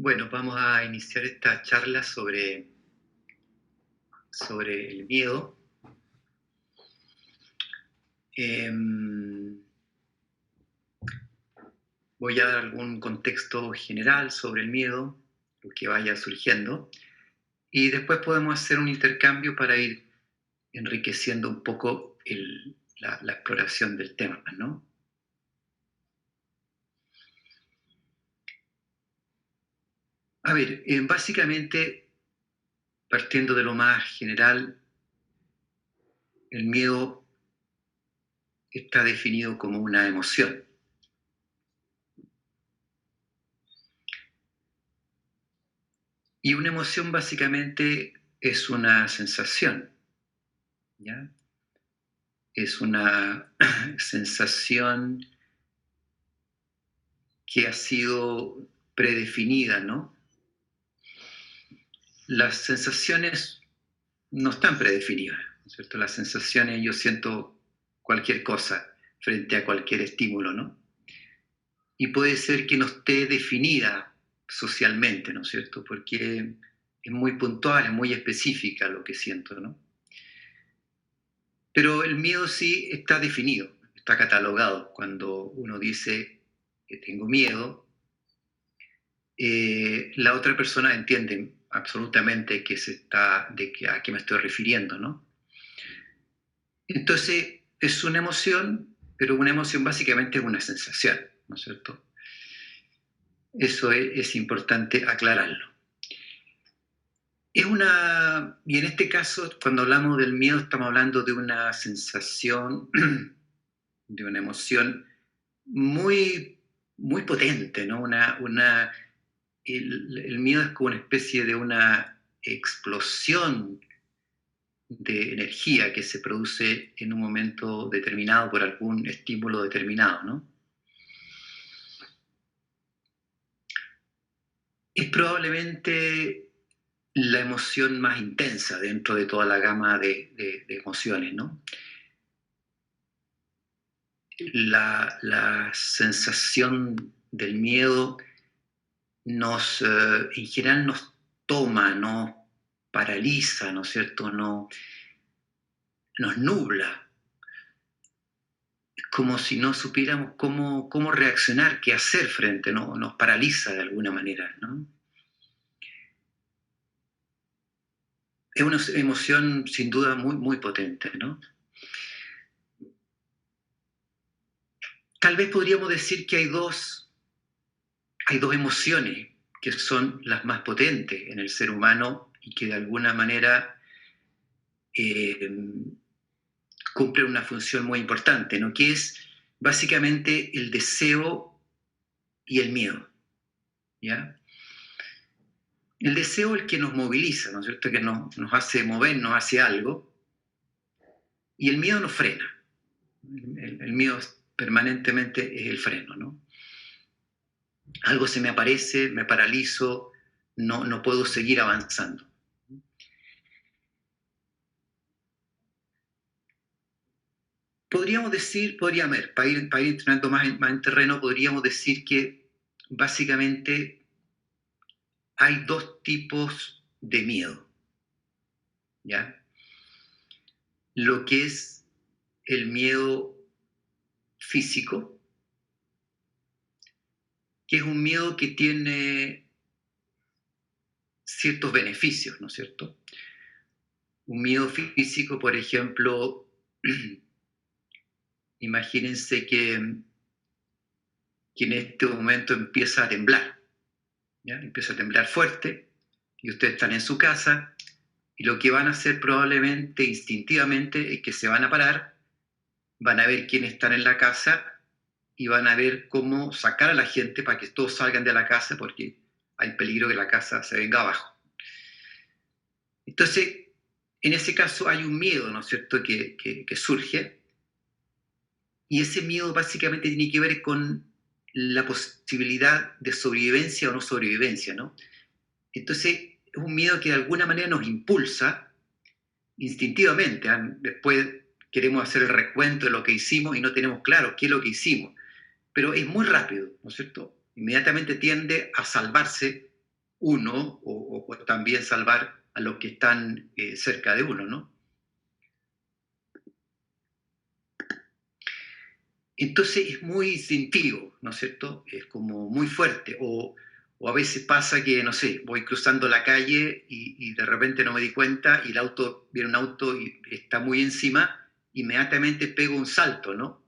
Bueno, vamos a iniciar esta charla sobre el miedo. Em, Voy a dar algún contexto general sobre el miedo, lo que vaya surgiendo, y después podemos hacer un intercambio para ir enriqueciendo un poco la exploración del tema, ¿no? A ver, básicamente, partiendo de lo más general, el miedo está definido como una emoción. Y una emoción básicamente es una sensación, ¿ya? Es una sensación que ha sido predefinida, ¿no? Las sensaciones no están predefinidas, ¿no es cierto? Las sensaciones, yo siento cualquier cosa frente a cualquier estímulo, ¿no? Y puede ser que no esté definida socialmente, ¿no es cierto? Porque es muy puntual, es muy específica lo que siento, ¿no? Pero el miedo sí está definido, está catalogado. Cuando uno dice que tengo miedo, la otra persona entiende absolutamente a qué me estoy refiriendo, ¿no? Entonces, es una emoción, pero una emoción básicamente es una sensación, ¿no es cierto? Eso es importante aclararlo. Y en este caso, cuando hablamos del miedo, estamos hablando de una sensación, de una emoción muy, muy potente, ¿no? El miedo es como una especie de una explosión de energía que se produce en un momento determinado por algún estímulo determinado, ¿no? Es probablemente la emoción más intensa dentro de toda la gama de emociones, ¿no? La sensación del miedo en general nos toma, nos paraliza, ¿no es cierto? Nos nubla. Es como si no supiéramos cómo reaccionar, qué hacer frente, ¿no? Nos paraliza de alguna manera, ¿no? Es una emoción sin duda muy, muy potente, ¿no? Tal vez podríamos decir que hay dos emociones que son las más potentes en el ser humano y que de alguna manera eh, cumplen una función muy importante, ¿no? Que es básicamente el deseo y el miedo, ¿ya? El deseo es el que nos moviliza, ¿no es cierto? Que nos hace mover, nos hace algo, y el miedo nos frena. El miedo permanentemente es el freno, ¿no? Algo se me aparece, me paralizo, no puedo seguir avanzando. Podríamos decir, para ir entrando más en terreno, podríamos decir que básicamente hay dos tipos de miedo, ¿ya? Lo que es el miedo físico, que es un miedo que tiene ciertos beneficios, ¿no es cierto? Un miedo físico, por ejemplo, imagínense que en este momento empieza a temblar, ¿ya? Empieza a temblar fuerte y ustedes están en su casa y lo que van a hacer probablemente instintivamente es que se van a parar, van a ver quiénes están en la casa y van a ver cómo sacar a la gente para que todos salgan de la casa porque hay peligro que la casa se venga abajo. Entonces, en ese caso hay un miedo, ¿no es cierto?, que surge, y ese miedo básicamente tiene que ver con la posibilidad de sobrevivencia o no sobrevivencia, ¿no? Entonces, es un miedo que de alguna manera nos impulsa instintivamente. Después queremos hacer el recuento de lo que hicimos y no tenemos claro qué es lo que hicimos, pero es muy rápido, ¿no es cierto? Inmediatamente tiende a salvarse uno o también salvar a los que están cerca de uno, ¿no? Entonces es muy instintivo, ¿no es cierto? Es como muy fuerte. O a veces pasa que, no sé, voy cruzando la calle y de repente no me di cuenta y viene un auto y está muy encima, inmediatamente pego un salto, ¿no?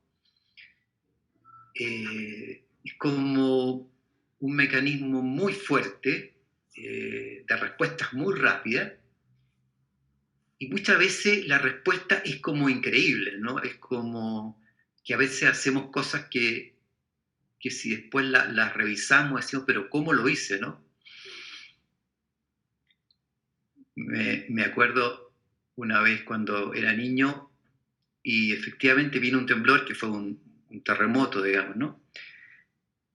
Es como un mecanismo muy fuerte, de respuestas muy rápidas, y muchas veces la respuesta es como increíble, ¿no? Es como que a veces hacemos cosas que si después las revisamos decimos, pero ¿cómo lo hice, no? Me acuerdo una vez cuando era niño y efectivamente vino un temblor que fue un terremoto, digamos, ¿no?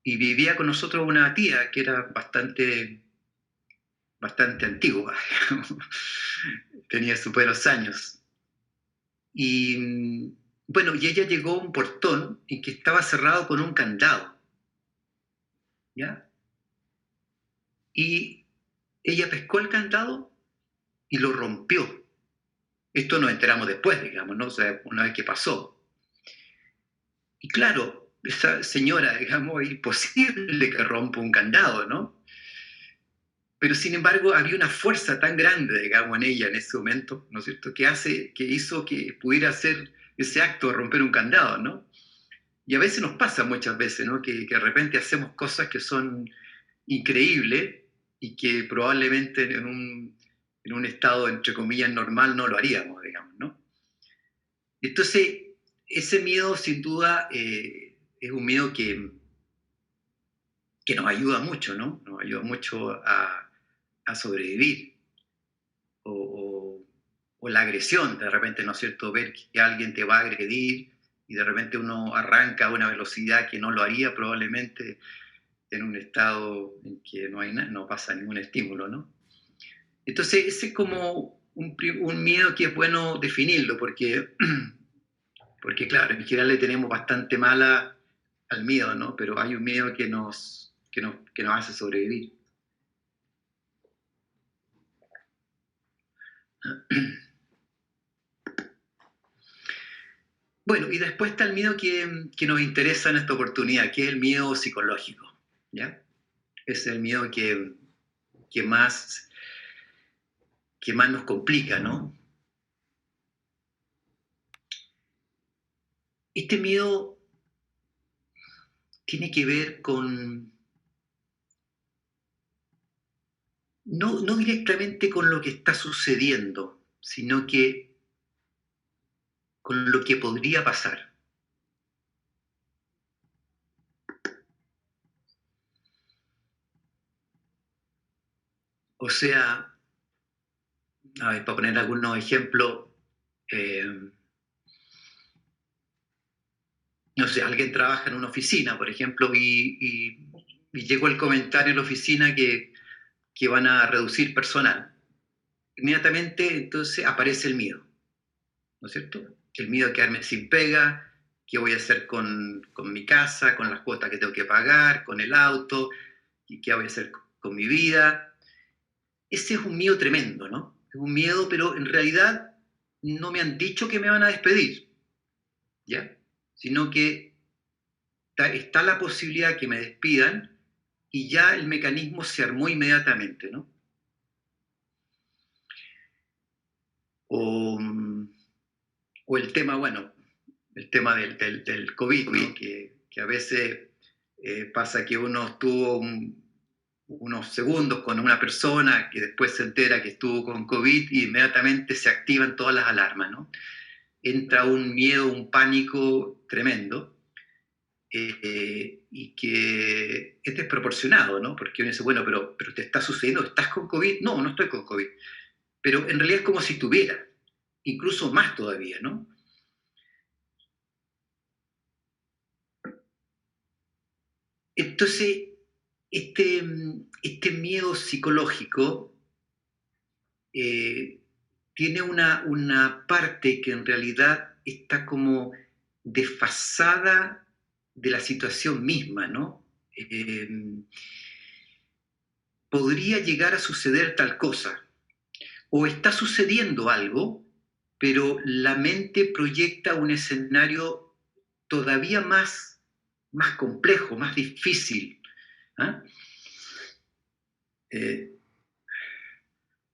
Y vivía con nosotros una tía que era bastante antigua, tenía sus buenos años. Y bueno, y ella llegó a un portón en que estaba cerrado con un candado, ¿ya? Y ella pescó el candado y lo rompió. Esto nos enteramos después, digamos, ¿no? O sea, una vez que pasó. Y claro, esa señora, digamos, es imposible que rompa un candado, ¿no? Pero sin embargo, había una fuerza tan grande, digamos, en ella en ese momento, ¿no es cierto?, que hizo que pudiera hacer ese acto de romper un candado, ¿no? Y a veces nos pasa muchas veces, ¿no? Que de repente hacemos cosas que son increíbles y que probablemente en un estado, entre comillas, normal no lo haríamos, digamos, ¿no? Entonces, ese miedo sin duda es un miedo que nos ayuda mucho, ¿no? Nos ayuda mucho a sobrevivir. O, o, o la agresión, de repente, ¿no es cierto? Ver que alguien te va a agredir y de repente uno arranca a una velocidad que no lo haría probablemente en un estado en que no pasa ningún estímulo, ¿no? Entonces, ese es como un miedo que es bueno definirlo, porque claro, en general le tenemos bastante mala al miedo, ¿no? Pero hay un miedo que nos hace sobrevivir. Bueno, y después está el miedo que nos interesa en esta oportunidad, que es el miedo psicológico, ¿ya? Es el miedo que, más, que más nos complica, ¿no? Este miedo tiene que ver no directamente con lo que está sucediendo, sino que con lo que podría pasar. O sea, a ver, para poner algunos ejemplos, eh, no sé, alguien trabaja en una oficina, por ejemplo, y llegó el comentario en la oficina que van a reducir personal. Inmediatamente entonces aparece el miedo, ¿no es cierto? El miedo de quedarme sin pega, qué voy a hacer con mi casa, con las cuotas que tengo que pagar, con el auto, y qué voy a hacer con mi vida. Ese es un miedo tremendo, ¿no? Es un miedo, pero en realidad no me han dicho que me van a despedir, ¿ya? Sino que está la posibilidad que me despidan y ya el mecanismo se armó inmediatamente, ¿no? O, o el tema, bueno, el tema del COVID, ¿no? Que a veces pasa que uno estuvo unos segundos con una persona que después se entera que estuvo con COVID y inmediatamente se activan todas las alarmas, ¿no? Entra un miedo, un pánico tremendo y que es desproporcionado, ¿no? Porque uno dice, bueno, pero te está sucediendo, ¿estás con COVID? No, no estoy con COVID. Pero en realidad es como si tuviera, incluso más todavía, ¿no? Entonces, este miedo psicológico eh, tiene una parte que en realidad está como desfasada de la situación misma, ¿no? Eh, podría llegar a suceder tal cosa, o está sucediendo algo, pero la mente proyecta un escenario todavía más complejo, más difícil. ¿Ah? Eh,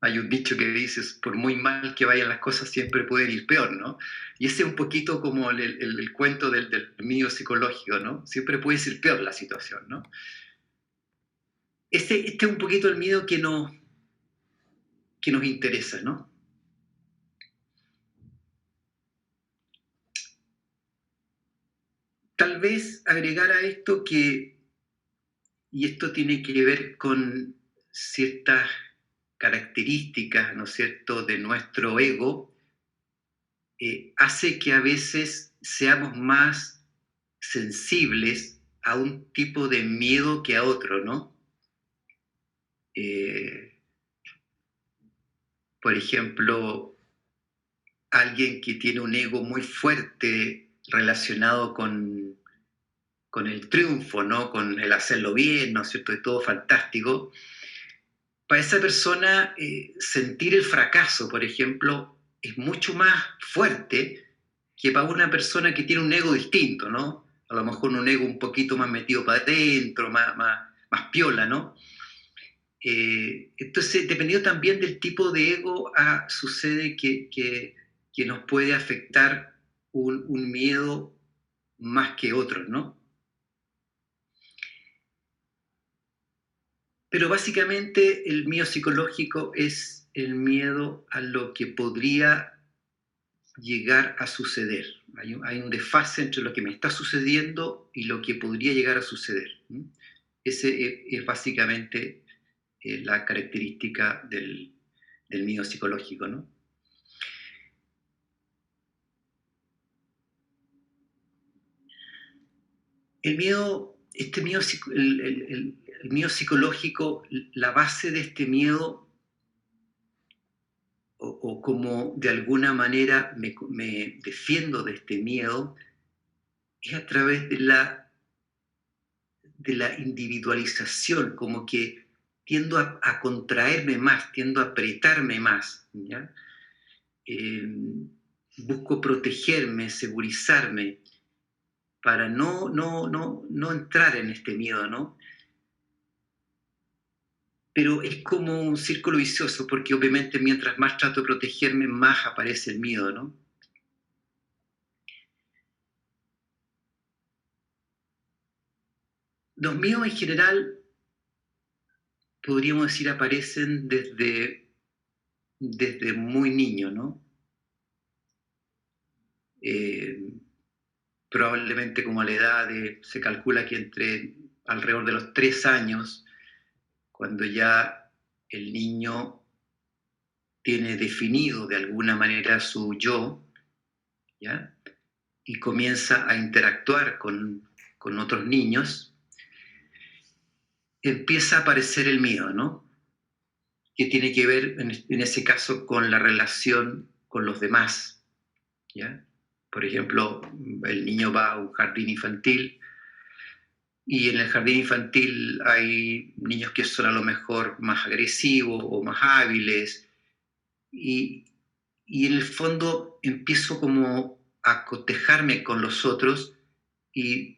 Hay un dicho que dice, por muy mal que vayan las cosas, siempre pueden ir peor, ¿no? Y ese es un poquito como el cuento del miedo psicológico, ¿no? Siempre puede ser peor la situación, ¿no? Este es un poquito el miedo que nos interesa, ¿no? Tal vez agregar a esto que, y esto tiene que ver con ciertas características, ¿no es cierto?, de nuestro ego, hace que a veces seamos más sensibles a un tipo de miedo que a otro, ¿no? Eh, por ejemplo, alguien que tiene un ego muy fuerte relacionado con el triunfo, ¿no? Con el hacerlo bien, ¿no es cierto? De todo fantástico. Para esa persona, sentir el fracaso, por ejemplo, es mucho más fuerte que para una persona que tiene un ego distinto, ¿no? A lo mejor un ego un poquito más metido para adentro, más piola, ¿no? Entonces, dependiendo también del tipo de ego, sucede que nos puede afectar un miedo más que otros, ¿no? Pero básicamente el miedo psicológico es el miedo a lo que podría llegar a suceder. Hay un desfase entre lo que me está sucediendo y lo que podría llegar a suceder. Ese es básicamente la característica del miedo psicológico, ¿no? El miedo, este miedo, el miedo psicológico, la base de este miedo, o como de alguna manera me defiendo de este miedo, es a través de la individualización, como que tiendo a contraerme más, tiendo a apretarme más, ¿ya? Eh, Busco protegerme, segurizarme, para no entrar en este miedo, ¿no? Pero es como un círculo vicioso, porque obviamente mientras más trato de protegerme, más aparece el miedo, ¿no? Los miedos en general, podríamos decir, aparecen desde muy niño, ¿no? Eh, Probablemente como a la edad se calcula que entre alrededor de los 3 años, cuando ya el niño tiene definido de alguna manera su yo, ¿ya? Y comienza a interactuar con otros niños, empieza a aparecer el miedo, ¿no? Que tiene que ver en ese caso con la relación con los demás, ¿ya? Por ejemplo, el niño va a un jardín infantil y en el jardín infantil hay niños que son a lo mejor más agresivos o más hábiles y, y en el fondo empiezo como a cotejarme con los otros y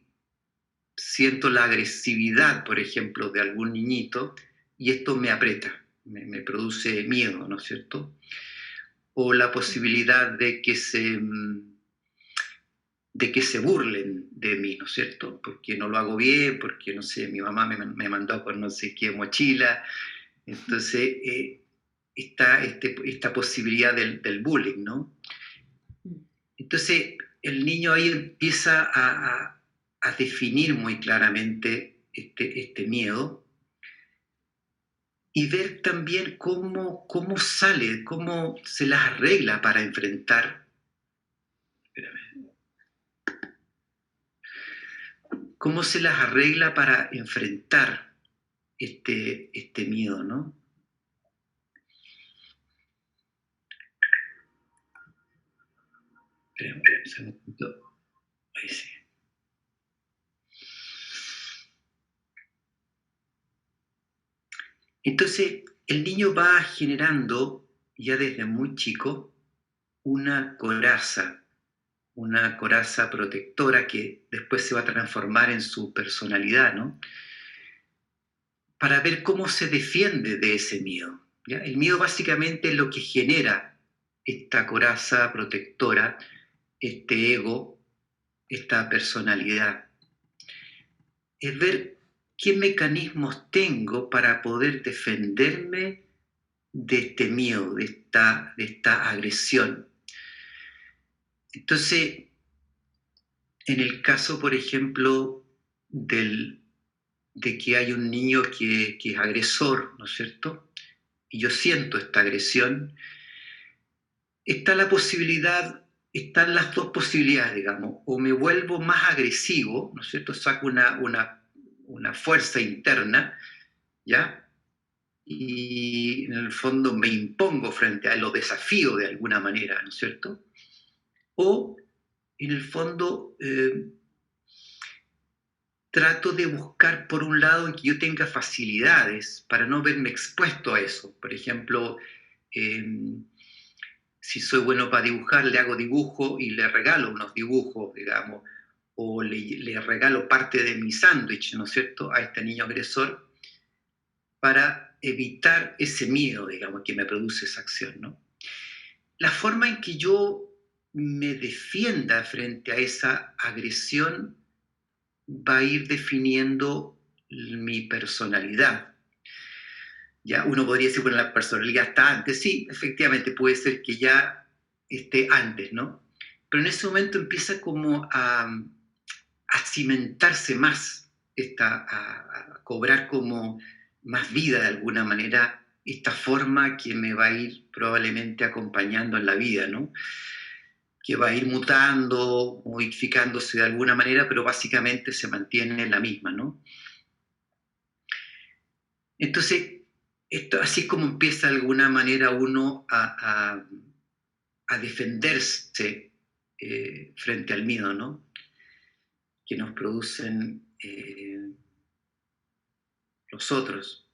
siento la agresividad, por ejemplo, de algún niñito y esto me aprieta, me produce miedo, ¿no es cierto? O la posibilidad de que se burlen de mí, ¿no es cierto? Porque no lo hago bien, porque, no sé, mi mamá me mandó con no sé qué mochila. Entonces, está esta posibilidad del bullying, ¿no? Entonces, el niño ahí empieza a definir muy claramente este miedo y ver también cómo sale, cómo se las arregla para enfrentar, espérame, cómo se las arregla para enfrentar este miedo, ¿no? Espérame un segundito. Ahí sí. Entonces, el niño va generando, ya desde muy chico, una coraza protectora que después se va a transformar en su personalidad, ¿no? Para ver cómo se defiende de ese miedo. ¿Ya? El miedo básicamente es lo que genera esta coraza protectora, este ego, esta personalidad. Es ver qué mecanismos tengo para poder defenderme de este miedo, de esta agresión. Entonces, en el caso, por ejemplo, de que hay un niño que es agresor, ¿no es cierto? Y yo siento esta agresión, está la posibilidad, están las dos posibilidades, digamos, o me vuelvo más agresivo, ¿no es cierto? Saco una fuerza interna, ¿ya? Y en el fondo me impongo frente a lo desafío de alguna manera, ¿no es cierto? O en el fondo trato de buscar por un lado en que yo tenga facilidades para no verme expuesto a eso. Por ejemplo, si soy bueno para dibujar, le hago dibujo y le regalo unos dibujos, digamos, o le regalo parte de mi sándwich, ¿no es cierto?, a este niño agresor para evitar ese miedo, digamos, que me produce esa acción, ¿no? La forma en que yo me defienda frente a esa agresión va a ir definiendo mi personalidad. Ya uno podría decir, bueno, la personalidad está antes. Sí, efectivamente, puede ser que ya esté antes, ¿no? Pero en ese momento empieza como a cimentarse más, a cobrar como más vida de alguna manera esta forma que me va a ir probablemente acompañando en la vida, ¿no? Que va a ir mutando, modificándose de alguna manera, pero básicamente se mantiene la misma, ¿no? Entonces, esto, así es como empieza de alguna manera uno a defenderse frente al miedo, ¿no? Que nos producen los otros.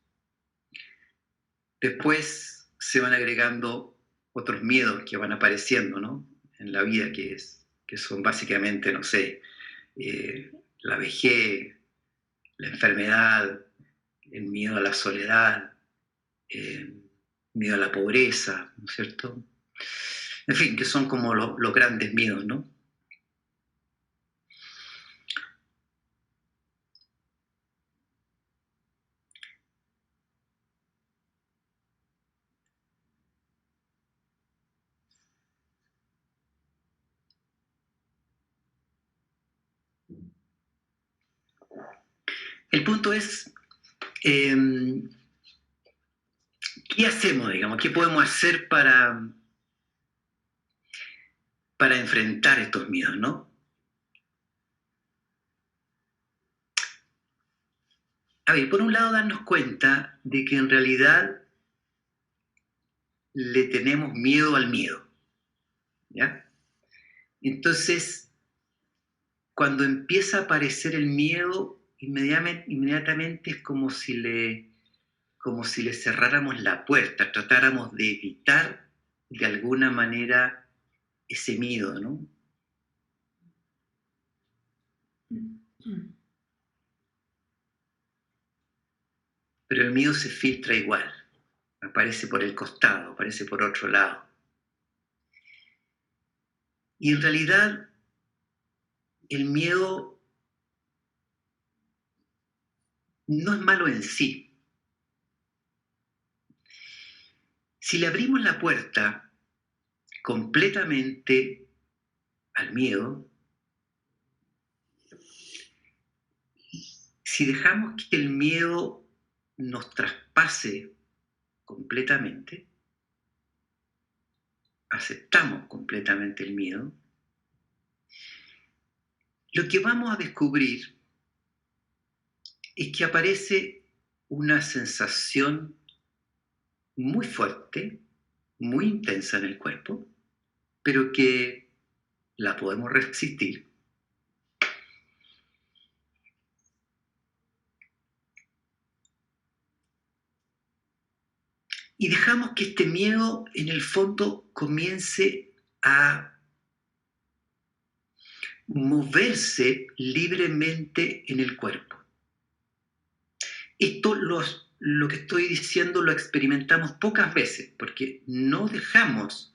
Después se van agregando otros miedos que van apareciendo, ¿no? En la vida, que son básicamente, no sé, la vejez, la enfermedad, el miedo a la soledad, miedo a la pobreza, ¿no es cierto? En fin, que son como los grandes miedos, ¿no? El punto es, eh, ¿qué hacemos, digamos? ¿Qué podemos hacer para enfrentar estos miedos, ¿no? A ver, por un lado, darnos cuenta de que en realidad le tenemos miedo al miedo, ¿ya? Entonces, cuando empieza a aparecer el miedo, inmediatamente es como si le cerráramos la puerta, tratáramos de evitar de alguna manera ese miedo, ¿no? Pero el miedo se filtra igual, aparece por el costado, aparece por otro lado. Y en realidad el miedo no es malo en sí. Si le abrimos la puerta completamente al miedo, si dejamos que el miedo nos traspase completamente, aceptamos completamente el miedo, lo que vamos a descubrir es que aparece una sensación muy fuerte, muy intensa en el cuerpo, pero que la podemos resistir. Y dejamos que este miedo, en el fondo, comience a moverse libremente en el cuerpo. Esto lo que estoy diciendo lo experimentamos pocas veces, porque no dejamos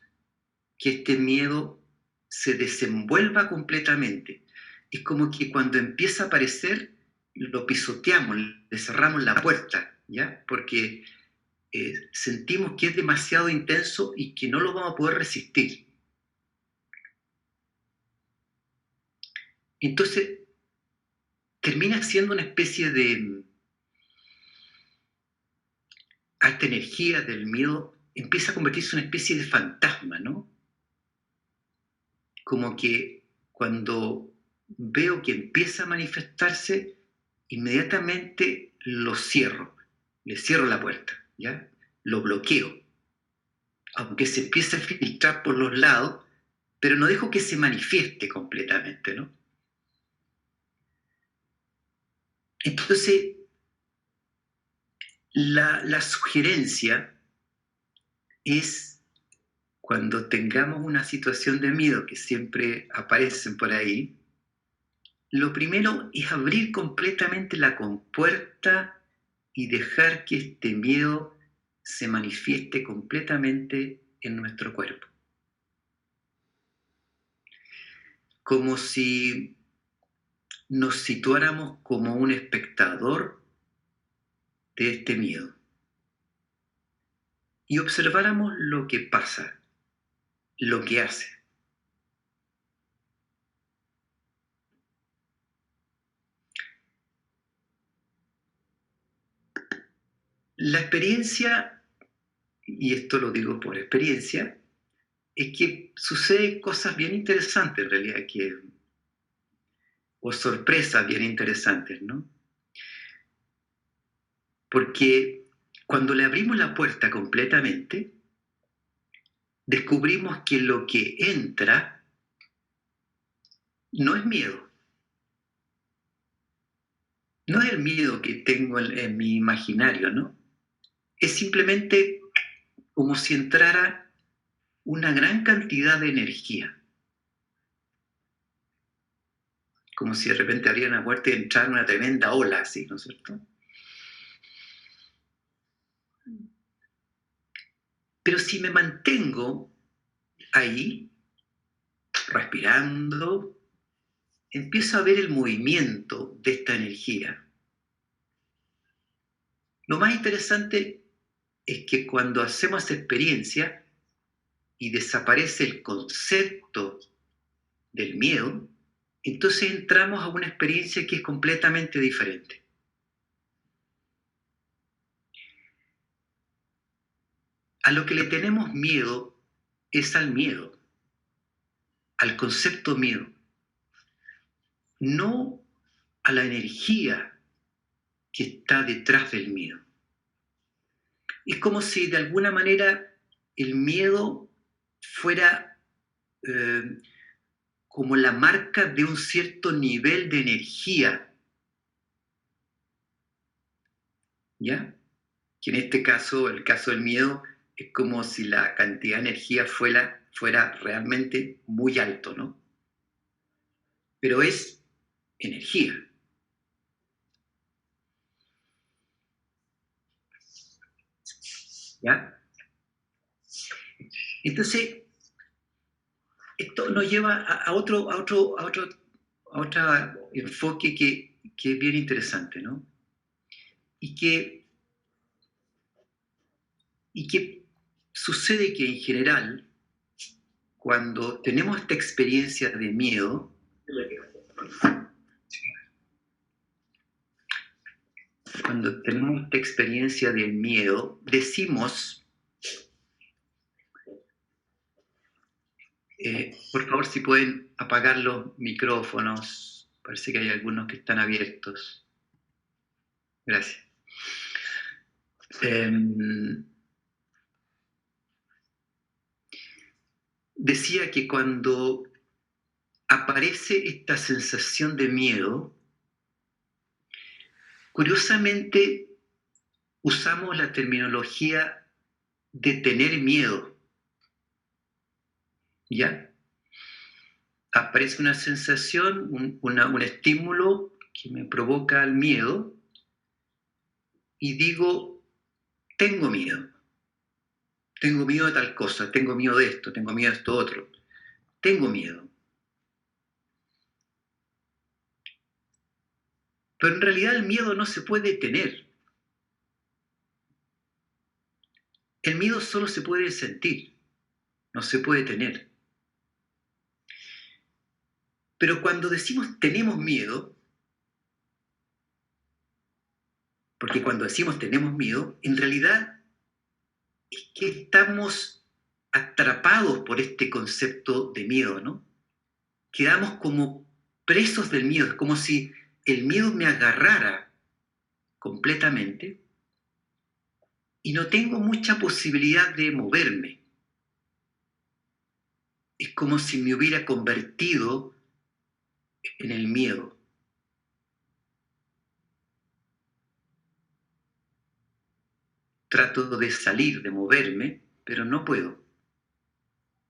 que este miedo se desenvuelva completamente. Es como que cuando empieza a aparecer, lo pisoteamos, le cerramos la puerta, ¿ya? Porque sentimos que es demasiado intenso y que no lo vamos a poder resistir. Entonces, termina siendo una especie de alta energía del miedo, empieza a convertirse en una especie de fantasma, ¿no? Como que cuando veo que empieza a manifestarse, inmediatamente lo cierro, le cierro la puerta, ¿ya? Lo bloqueo, aunque se empiece a filtrar por los lados, pero no dejo que se manifieste completamente, ¿no? Entonces, la sugerencia es cuando tengamos una situación de miedo que siempre aparecen por ahí, lo primero es abrir completamente la compuerta y dejar que este miedo se manifieste completamente en nuestro cuerpo. Como si nos situáramos como un espectador de este miedo y observáramos lo que pasa, lo que hace. La experiencia, y esto lo digo por experiencia, es que suceden cosas bien interesantes en realidad, o sorpresas bien interesantes, ¿no? Porque cuando le abrimos la puerta completamente, descubrimos que lo que entra no es miedo. No es el miedo que tengo en mi imaginario, ¿no? Es simplemente como si entrara una gran cantidad de energía. Como si de repente abriera una puerta y entrara una tremenda ola así, ¿no es cierto? Pero si me mantengo ahí, respirando, empiezo a ver el movimiento de esta energía. Lo más interesante es que cuando hacemos esa experiencia y desaparece el concepto del miedo, entonces entramos a una experiencia que es completamente diferente. A lo que le tenemos miedo es al miedo, al concepto miedo, no a la energía que está detrás del miedo. Es como si de alguna manera el miedo fuera como la marca de un cierto nivel de energía, ¿ya? Que en este caso, el caso del miedo, es como si la cantidad de energía fuera realmente muy alto, ¿no? Pero es energía, ¿ya? Entonces, esto nos lleva a otro enfoque que es bien interesante, ¿no? Y que sucede que en general, cuando tenemos esta experiencia de miedo, cuando tenemos esta experiencia del miedo, decimos, por favor, si pueden apagar los micrófonos, parece que hay algunos que están abiertos. Gracias. Decía que cuando aparece esta sensación de miedo, curiosamente usamos la terminología de tener miedo, ¿ya? Aparece una sensación, un estímulo que me provoca el miedo y digo, tengo miedo. Tengo miedo de tal cosa, tengo miedo de esto, tengo miedo de esto otro. Tengo miedo. Pero en realidad el miedo no se puede tener. El miedo solo se puede sentir, no se puede tener. Pero cuando decimos tenemos miedo, porque cuando decimos tenemos miedo, en realidad es que estamos atrapados por este concepto de miedo, ¿no? Quedamos como presos del miedo, es como si el miedo me agarrara completamente y no tengo mucha posibilidad de moverme. Es como si me hubiera convertido en el miedo. Trato de salir, de moverme, pero no puedo.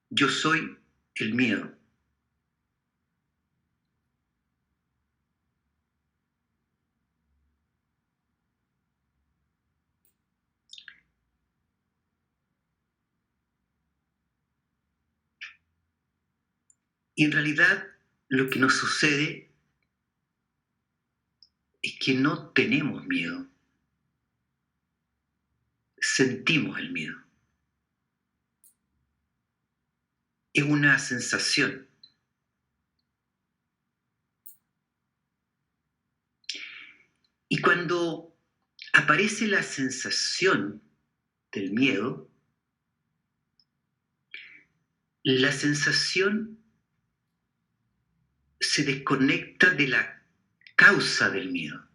Yo soy el miedo. Y en realidad lo que nos sucede es que no tenemos miedo. Sentimos el miedo. Es una sensación. Y cuando aparece la sensación del miedo, la sensación se desconecta de la causa del miedo.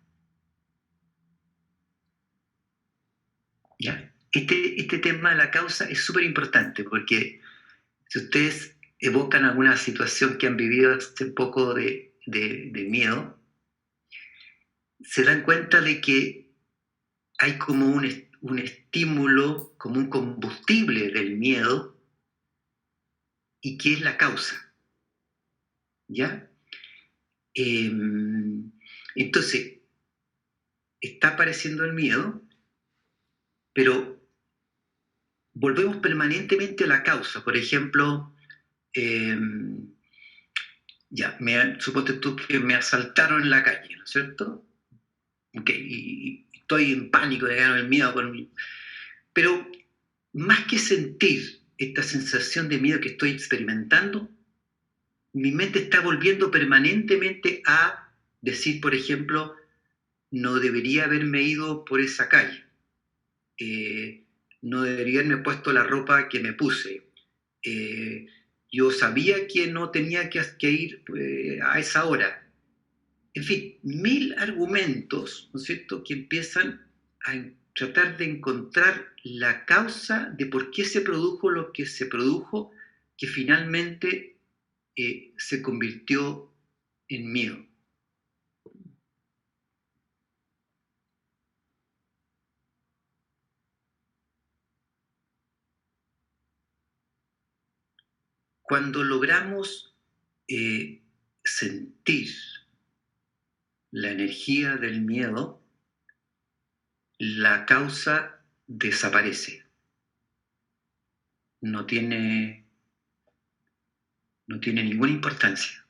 ¿Ya? Este tema de la causa es súper importante porque si ustedes evocan alguna situación que han vivido hace poco de miedo, se dan cuenta de que hay como un estímulo, como un combustible del miedo y que es la causa. ¿Ya? Entonces, está apareciendo el miedo, pero volvemos permanentemente a la causa. Por ejemplo, eh, suponte tú que me asaltaron en la calle, ¿no es cierto? Okay, y estoy en pánico de ganar el miedo. Pero más que sentir esta sensación de miedo que estoy experimentando, mi mente está volviendo permanentemente a decir, por ejemplo, no debería haberme ido por esa calle, no debería haberme puesto la ropa que me puse, eh, yo sabía que no tenía que ir a esa hora. En fin, mil argumentos, ¿no es cierto?, que empiezan a tratar de encontrar la causa de por qué se produjo lo que se produjo, que finalmente se convirtió en miedo. Cuando logramos sentir la energía del miedo, la causa desaparece. No tiene, no tiene ninguna importancia.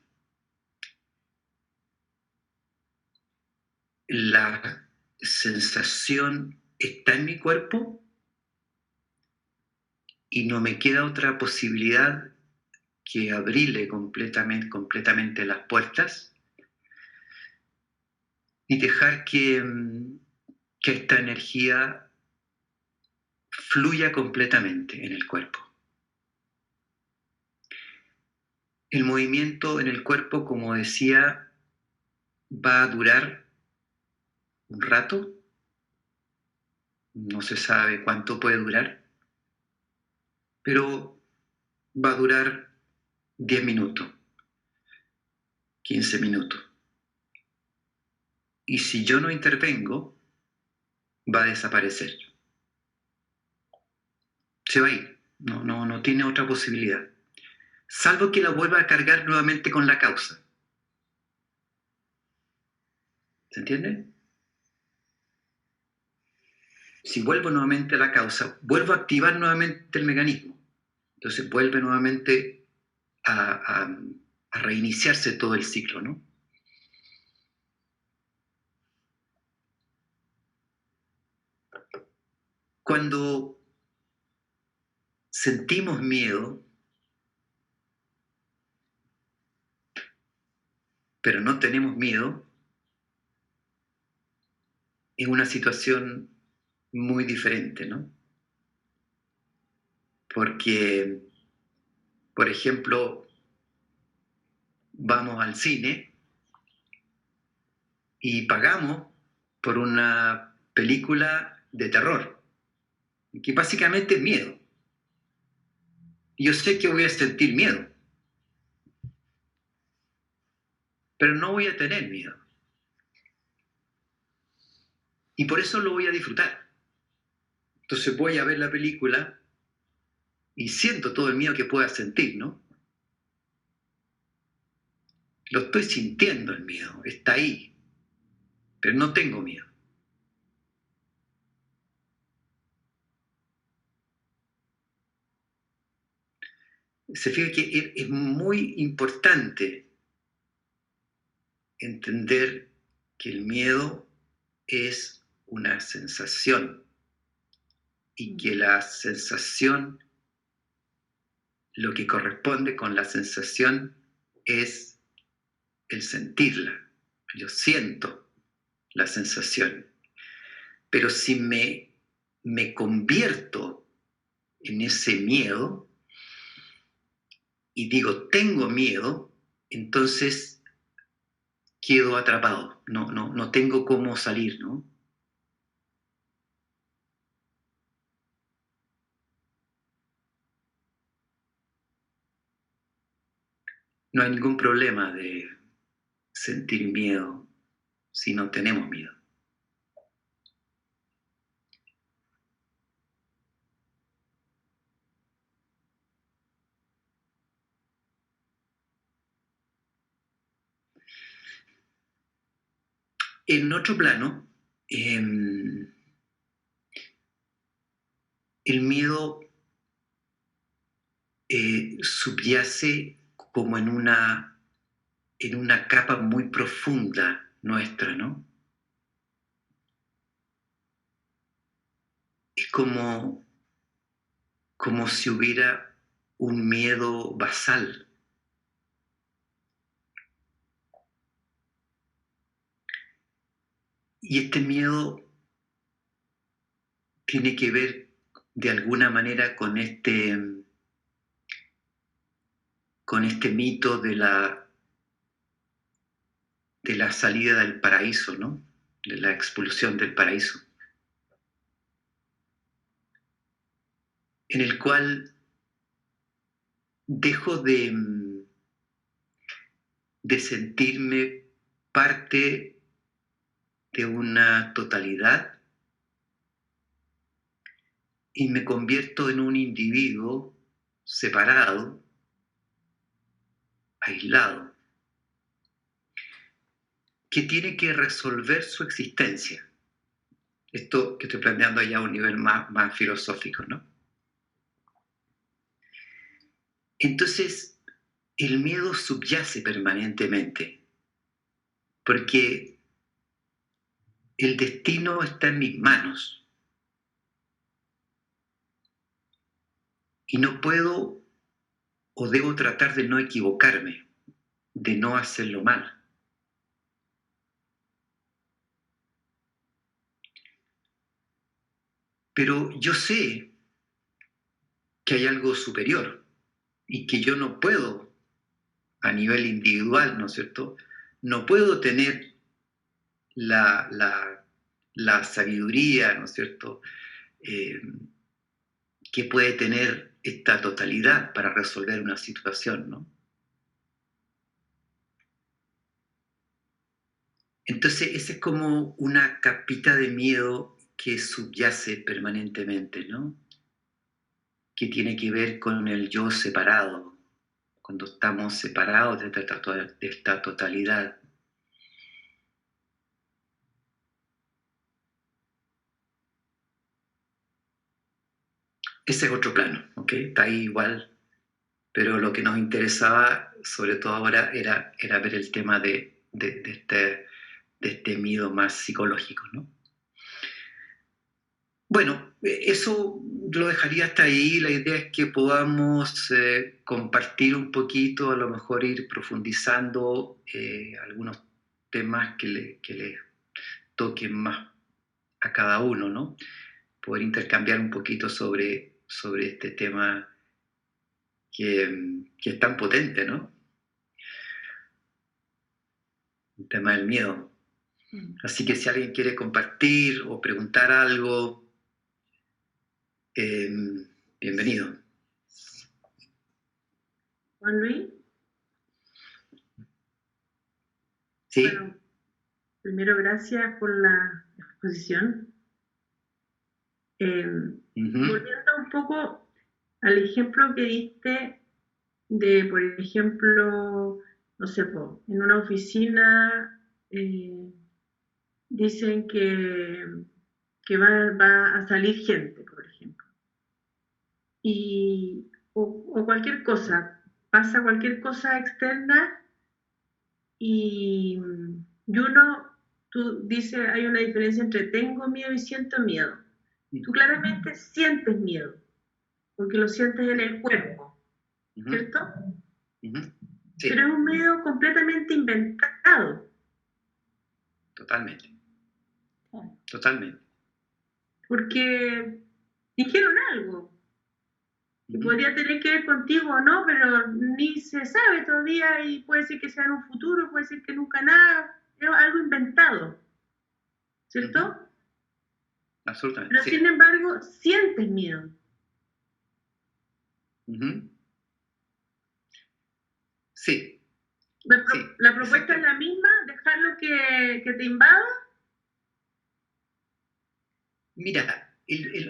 La sensación está en mi cuerpo y no me queda otra posibilidad que abrirle completamente las puertas y dejar que esta energía fluya completamente en el cuerpo. El movimiento en el cuerpo, como decía, va a durar un rato, no se sabe cuánto puede durar, pero va a durar 10 minutos, 15 minutos. Y si yo no intervengo, va a desaparecer. se va a ir, no tiene otra posibilidad, salvo que la vuelva a cargar nuevamente con la causa. ¿Se entiende? Si vuelvo nuevamente a la causa, vuelvo a activar nuevamente el mecanismo. Entonces vuelve nuevamente a reiniciarse todo el ciclo, ¿no? Cuando sentimos miedo, pero no tenemos miedo, es una situación muy diferente, ¿no? Porque, por ejemplo, vamos al cine y pagamos por una película de terror, que básicamente es miedo. Yo sé que voy a sentir miedo, pero no voy a tener miedo. Y por eso lo voy a disfrutar. Entonces voy a ver la película y siento todo el miedo que pueda sentir, ¿no? Lo estoy sintiendo el miedo, está ahí, pero no tengo miedo. Se fija que es muy importante entender que el miedo es una sensación y que la sensación, lo que corresponde con la sensación es el sentirla. Yo siento la sensación, pero si me convierto en ese miedo y digo tengo miedo, entonces quedo atrapado, no tengo cómo salir, ¿no? No hay ningún problema de sentir miedo si no tenemos miedo. En otro plano, el miedo subyace como en una capa muy profunda nuestra, ¿no? Es como si hubiera un miedo basal. Y este miedo tiene que ver de alguna manera con este mito de la salida del paraíso, ¿no? De la expulsión del paraíso, en el cual dejo de sentirme parte de una totalidad y me convierto en un individuo separado, aislado, que tiene que resolver su existencia. Esto que estoy planteando ya a un nivel más filosófico, ¿no? Entonces, el miedo subyace permanentemente, porque el destino está en mis manos y no puedo o debo tratar de no equivocarme, de no hacerlo mal. Pero yo sé que hay algo superior y que yo no puedo, a nivel individual, ¿no es cierto? No puedo tener la, la, la sabiduría, ¿no es cierto?, eh, que puede tener esta totalidad para resolver una situación, ¿no? Entonces, esa es como una capita de miedo que subyace permanentemente, ¿no? que tiene que ver con el yo separado, cuando estamos separados de esta totalidad. Ese es otro plano, ¿ok? Está ahí igual, pero lo que nos interesaba, sobre todo ahora, era ver el tema de este miedo más psicológico, ¿no? Bueno, eso lo dejaría hasta ahí. La idea es que podamos compartir un poquito, a lo mejor ir profundizando algunos temas que le toquen más a cada uno, ¿no? Poder intercambiar un poquito sobre este tema que es tan potente, ¿no? El tema del miedo. Así que si alguien quiere compartir o preguntar algo, bienvenido. Juan Luis. Sí. Bueno, primero gracias por la exposición. Volviendo un poco al ejemplo que diste de, por ejemplo, no sé, en una oficina dicen que va a salir gente, por ejemplo. O cualquier cosa, pasa cualquier cosa externa y uno, tú dices, hay una diferencia entre tengo miedo y siento miedo. Tú claramente sientes miedo, porque lo sientes en el cuerpo, ¿cierto? Sí. Pero es un miedo completamente inventado. Totalmente. Totalmente. Porque dijeron algo que podría tener que ver contigo o no, pero ni se sabe todavía y puede ser que sea en un futuro, puede ser que nunca nada, es algo inventado, ¿cierto? Absolutamente. Pero sí. sin embargo, sientes miedo. Sí. La propuesta es la misma, dejarlo que te invada. Mira,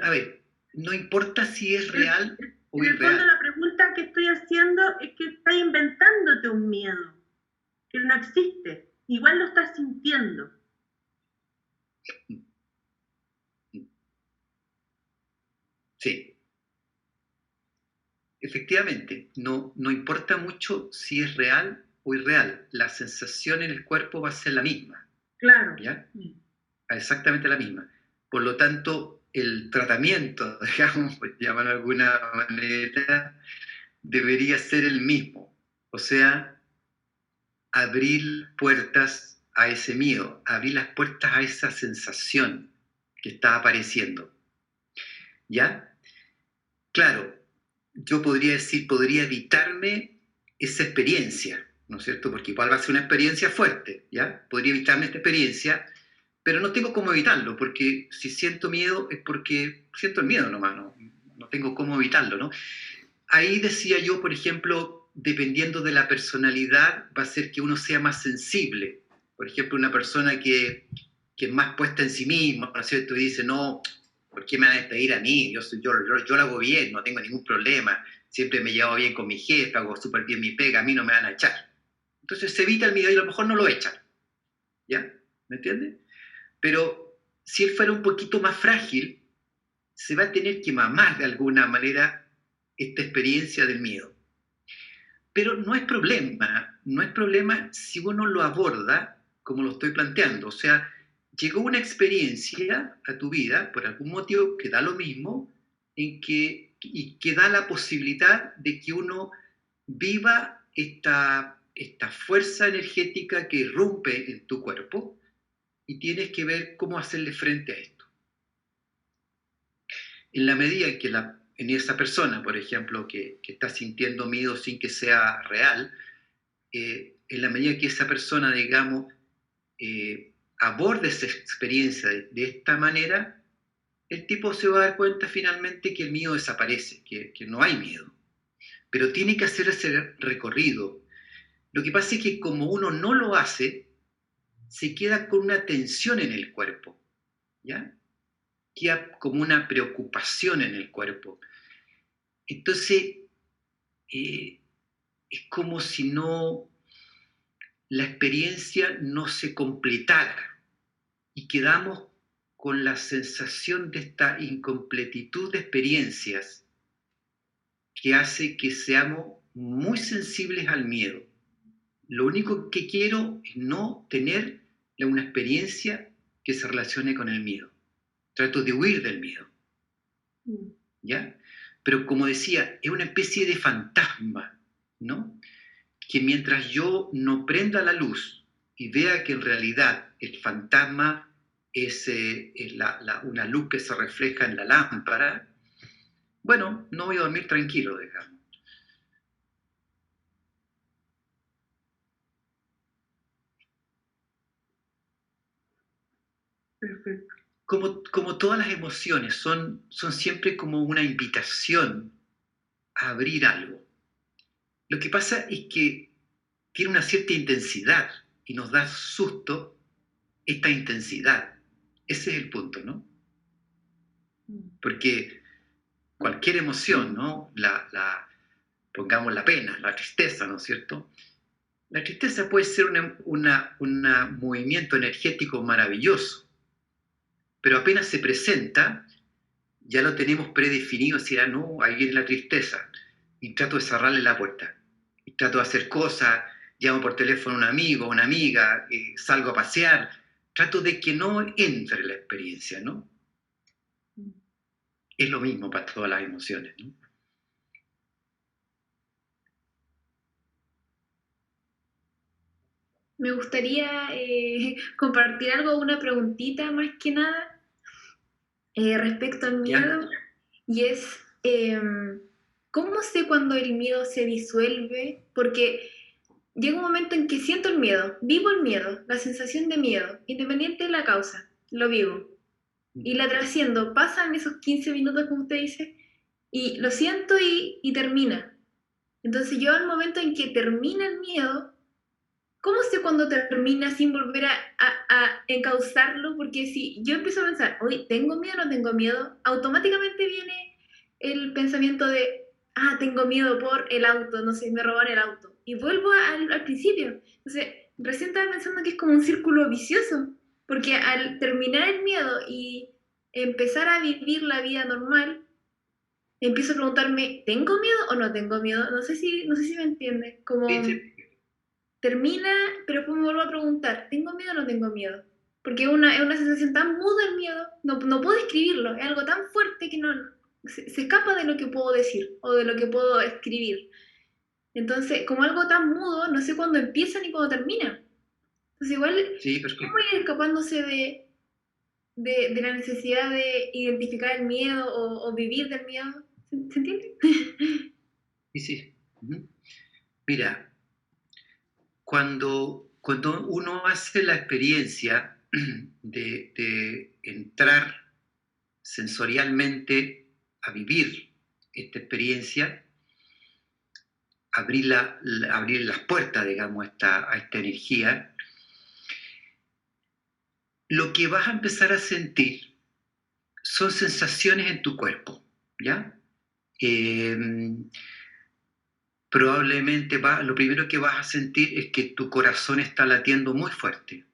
a ver, no importa si es real o irreal. En el fondo la pregunta que estoy haciendo es que estás inventándote un miedo, que no existe. Igual lo estás sintiendo. Sí. Efectivamente, no importa mucho si es real o irreal. La sensación en el cuerpo va a ser la misma. Claro. ¿Ya? Exactamente la misma. Por lo tanto, el tratamiento, digamos, por llamarlo de alguna manera, debería ser el mismo. O sea, abrir puertas a ese miedo, abrir las puertas a esa sensación que está apareciendo. ¿Ya? Claro, yo podría decir, podría evitarme esa experiencia, ¿no es cierto? Porque igual va a ser una experiencia fuerte, ¿ya? Podría evitarme esta experiencia, pero no tengo cómo evitarlo, porque si siento miedo es porque siento el miedo nomás, no tengo cómo evitarlo, ¿no? Ahí decía yo, por ejemplo, dependiendo de la personalidad, va a ser que uno sea más sensible. Por ejemplo, una persona que es más puesta en sí misma, ¿no es cierto? Y dice, no, ¿por qué me van a despedir a mí? Yo lo hago bien, no tengo ningún problema, siempre me llevo bien con mi jefe, hago súper bien mi pega, a mí no me van a echar. Entonces se evita el miedo y a lo mejor no lo echan, ¿ya? ¿Me entiendes? Pero si él fuera un poquito más frágil, se va a tener que mamar de alguna manera esta experiencia del miedo. Pero no es problema si uno lo aborda como lo estoy planteando. O sea, llegó una experiencia a tu vida, por algún motivo que da lo mismo, y que da la posibilidad de que uno viva esta fuerza energética que irrumpe en tu cuerpo y tienes que ver cómo hacerle frente a esto. En la medida en que en esa persona, por ejemplo, que está sintiendo miedo sin que sea real, en la medida que esa persona, digamos, aborde esa experiencia de esta manera, el tipo se va a dar cuenta finalmente que el miedo desaparece, que no hay miedo. Pero tiene que hacer ese recorrido. Lo que pasa es que como uno no lo hace, se queda con una tensión en el cuerpo, ¿ya? Queda como una preocupación en el cuerpo. Entonces, es como si la experiencia no se completara y quedamos con la sensación de esta incompletitud de experiencias que hace que seamos muy sensibles al miedo. Lo único que quiero es no tener una experiencia que se relacione con el miedo. Trato de huir del miedo. ¿Ya? Pero como decía, es una especie de fantasma, ¿no? Que mientras yo no prenda la luz y vea que en realidad el fantasma es una luz que se refleja en la lámpara, bueno, no voy a dormir tranquilo, digamos. Perfecto. Como todas las emociones, son siempre como una invitación a abrir algo. Lo que pasa es que tiene una cierta intensidad y nos da susto esta intensidad. Ese es el punto, ¿no? Porque cualquier emoción, ¿no? Pongamos la pena, la tristeza, ¿no es cierto? La tristeza puede ser un movimiento energético maravilloso, pero apenas se presenta, ya lo tenemos predefinido, si era, no, ahí viene la tristeza, y trato de cerrarle la puerta, y trato de hacer cosas, llamo por teléfono a un amigo, una amiga, salgo a pasear, trato de que no entre la experiencia, ¿no? Es lo mismo para todas las emociones, ¿no? Me gustaría compartir algo, una preguntita más que nada respecto al ¿Ya? miedo, y es, ¿cómo sé cuando el miedo se disuelve? Porque llega un momento en que siento el miedo, vivo el miedo, la sensación de miedo, independiente de la causa, lo vivo. Y la trasciendo, pasan esos 15 minutos, como usted dice, y lo siento y termina. Entonces yo al momento en que termina el miedo, ¿cómo sé cuándo termina sin volver a encauzarlo? Porque si yo empiezo a pensar, oye, ¿tengo miedo o no tengo miedo? Automáticamente viene el pensamiento de, ah, tengo miedo por el auto, no sé, me robaron el auto. Y vuelvo al principio. Entonces, recién estaba pensando que es como un círculo vicioso, porque al terminar el miedo y empezar a vivir la vida normal, empiezo a preguntarme, ¿tengo miedo o no tengo miedo? No sé si me entiende. Sí, Como sí. termina, pero después me vuelvo a preguntar, ¿tengo miedo o no tengo miedo? Porque es una sensación tan muda el miedo, no puedo describirlo, es algo tan fuerte que se escapa de lo que puedo decir o de lo que puedo escribir. Entonces, como algo tan mudo, no sé cuándo empieza ni cuándo termina. Entonces, igual, Sí, ¿cómo perfecto. ir escapándose de la necesidad de identificar el miedo o vivir del miedo? ¿Se entiende? Sí, sí. Uh-huh. Mira, cuando uno hace la experiencia de entrar sensorialmente a vivir esta experiencia, abrir las puertas, digamos, a esta energía, lo que vas a empezar a sentir son sensaciones en tu cuerpo, ¿ya? Eh, Probablemente lo primero que vas a sentir es que tu corazón está latiendo muy fuerte,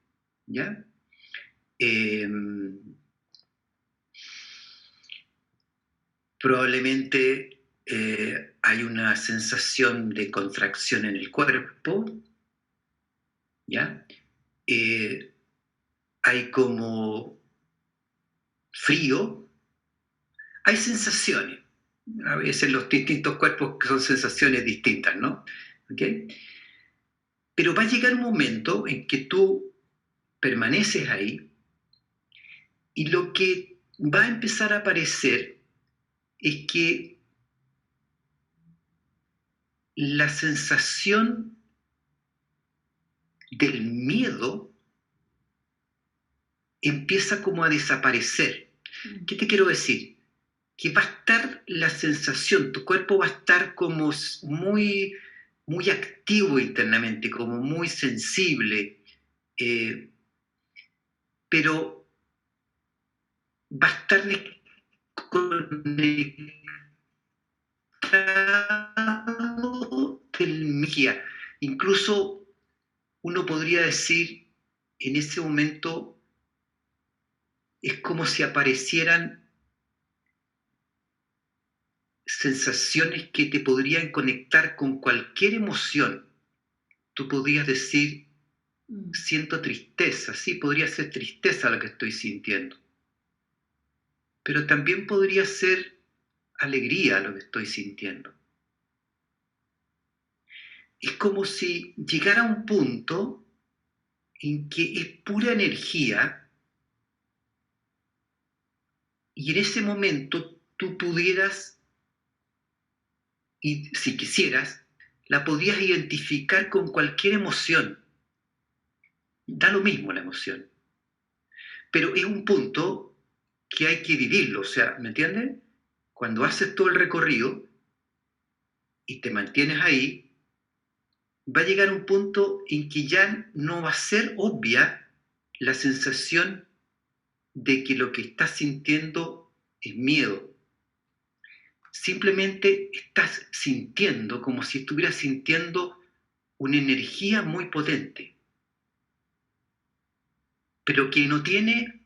¿ya? Eh, Probablemente hay una sensación de contracción en el cuerpo, ¿ya? Eh, Hay como frío, hay sensaciones. A veces los distintos cuerpos son sensaciones distintas, ¿no? ¿Okay? Pero va a llegar un momento en que tú permaneces ahí y lo que va a empezar a aparecer es que la sensación del miedo empieza como a desaparecer. ¿Qué te quiero decir? Que va a estar la sensación, tu cuerpo va a estar como muy, muy activo internamente, como muy sensible, pero va a estar conectado estado de energía. Incluso uno podría decir, en ese momento es como si aparecieran sensaciones que te podrían conectar con cualquier emoción. Tú podrías decir, siento tristeza, sí, podría ser tristeza lo que estoy sintiendo, pero también podría ser alegría lo que estoy sintiendo. Es como si llegara un punto en que es pura energía y en ese momento tú pudieras, y si quisieras, la podrías identificar con cualquier emoción. Da lo mismo la emoción. Pero es un punto que hay que vivirlo, o sea, ¿me entiendes? Cuando haces todo el recorrido y te mantienes ahí, va a llegar un punto en que ya no va a ser obvia la sensación de que lo que estás sintiendo es miedo. Simplemente estás sintiendo como si estuvieras sintiendo una energía muy potente, pero que no tiene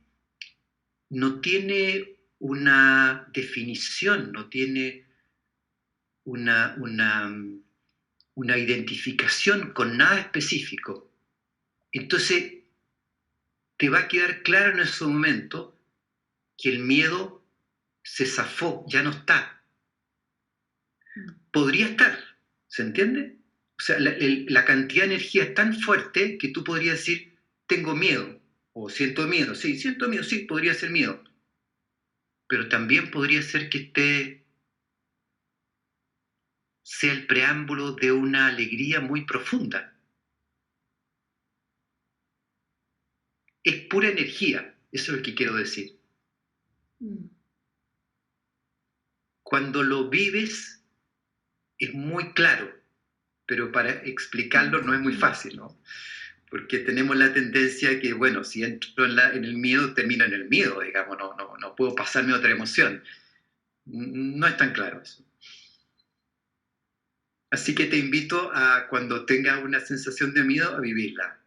una definición, no tiene una, una, una identificación con nada específico. Entonces, te va a quedar claro en ese momento que el miedo se zafó, ya no está. Podría estar, ¿se entiende? O sea, la cantidad de energía es tan fuerte que tú podrías decir, tengo miedo, o siento miedo, sí, podría ser miedo. Pero también podría ser que sea el preámbulo de una alegría muy profunda. Es pura energía, eso es lo que quiero decir. Cuando lo vives es muy claro, pero para explicarlo no es muy fácil, ¿no? Porque tenemos la tendencia que, bueno, si entro en el miedo, termino en el miedo, digamos, no puedo pasarme a otra emoción. No es tan claro eso. Así que te invito a, cuando tengas una sensación de miedo, a vivirla.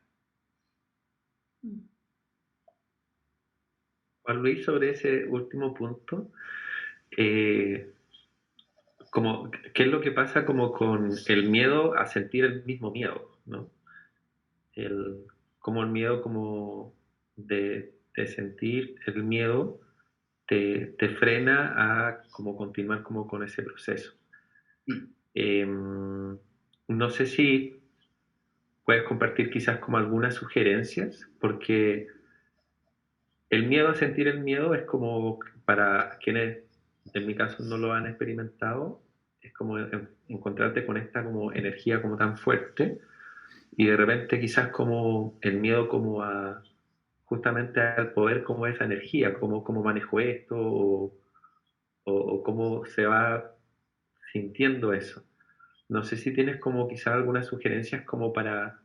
Juan Luis, sobre ese último punto, como, ¿qué es lo que pasa como con el miedo a sentir el mismo miedo, ¿no? Como el miedo como de sentir el miedo te frena a como continuar como con ese proceso. No sé si puedes compartir quizás como algunas sugerencias, porque el miedo a sentir el miedo es como, para quienes en mi caso no lo han experimentado, es como encontrarte con esta como energía como tan fuerte y de repente quizás como el miedo como a justamente al poder como esa energía, cómo manejo esto o cómo se va sintiendo eso. No sé si tienes como quizás algunas sugerencias como para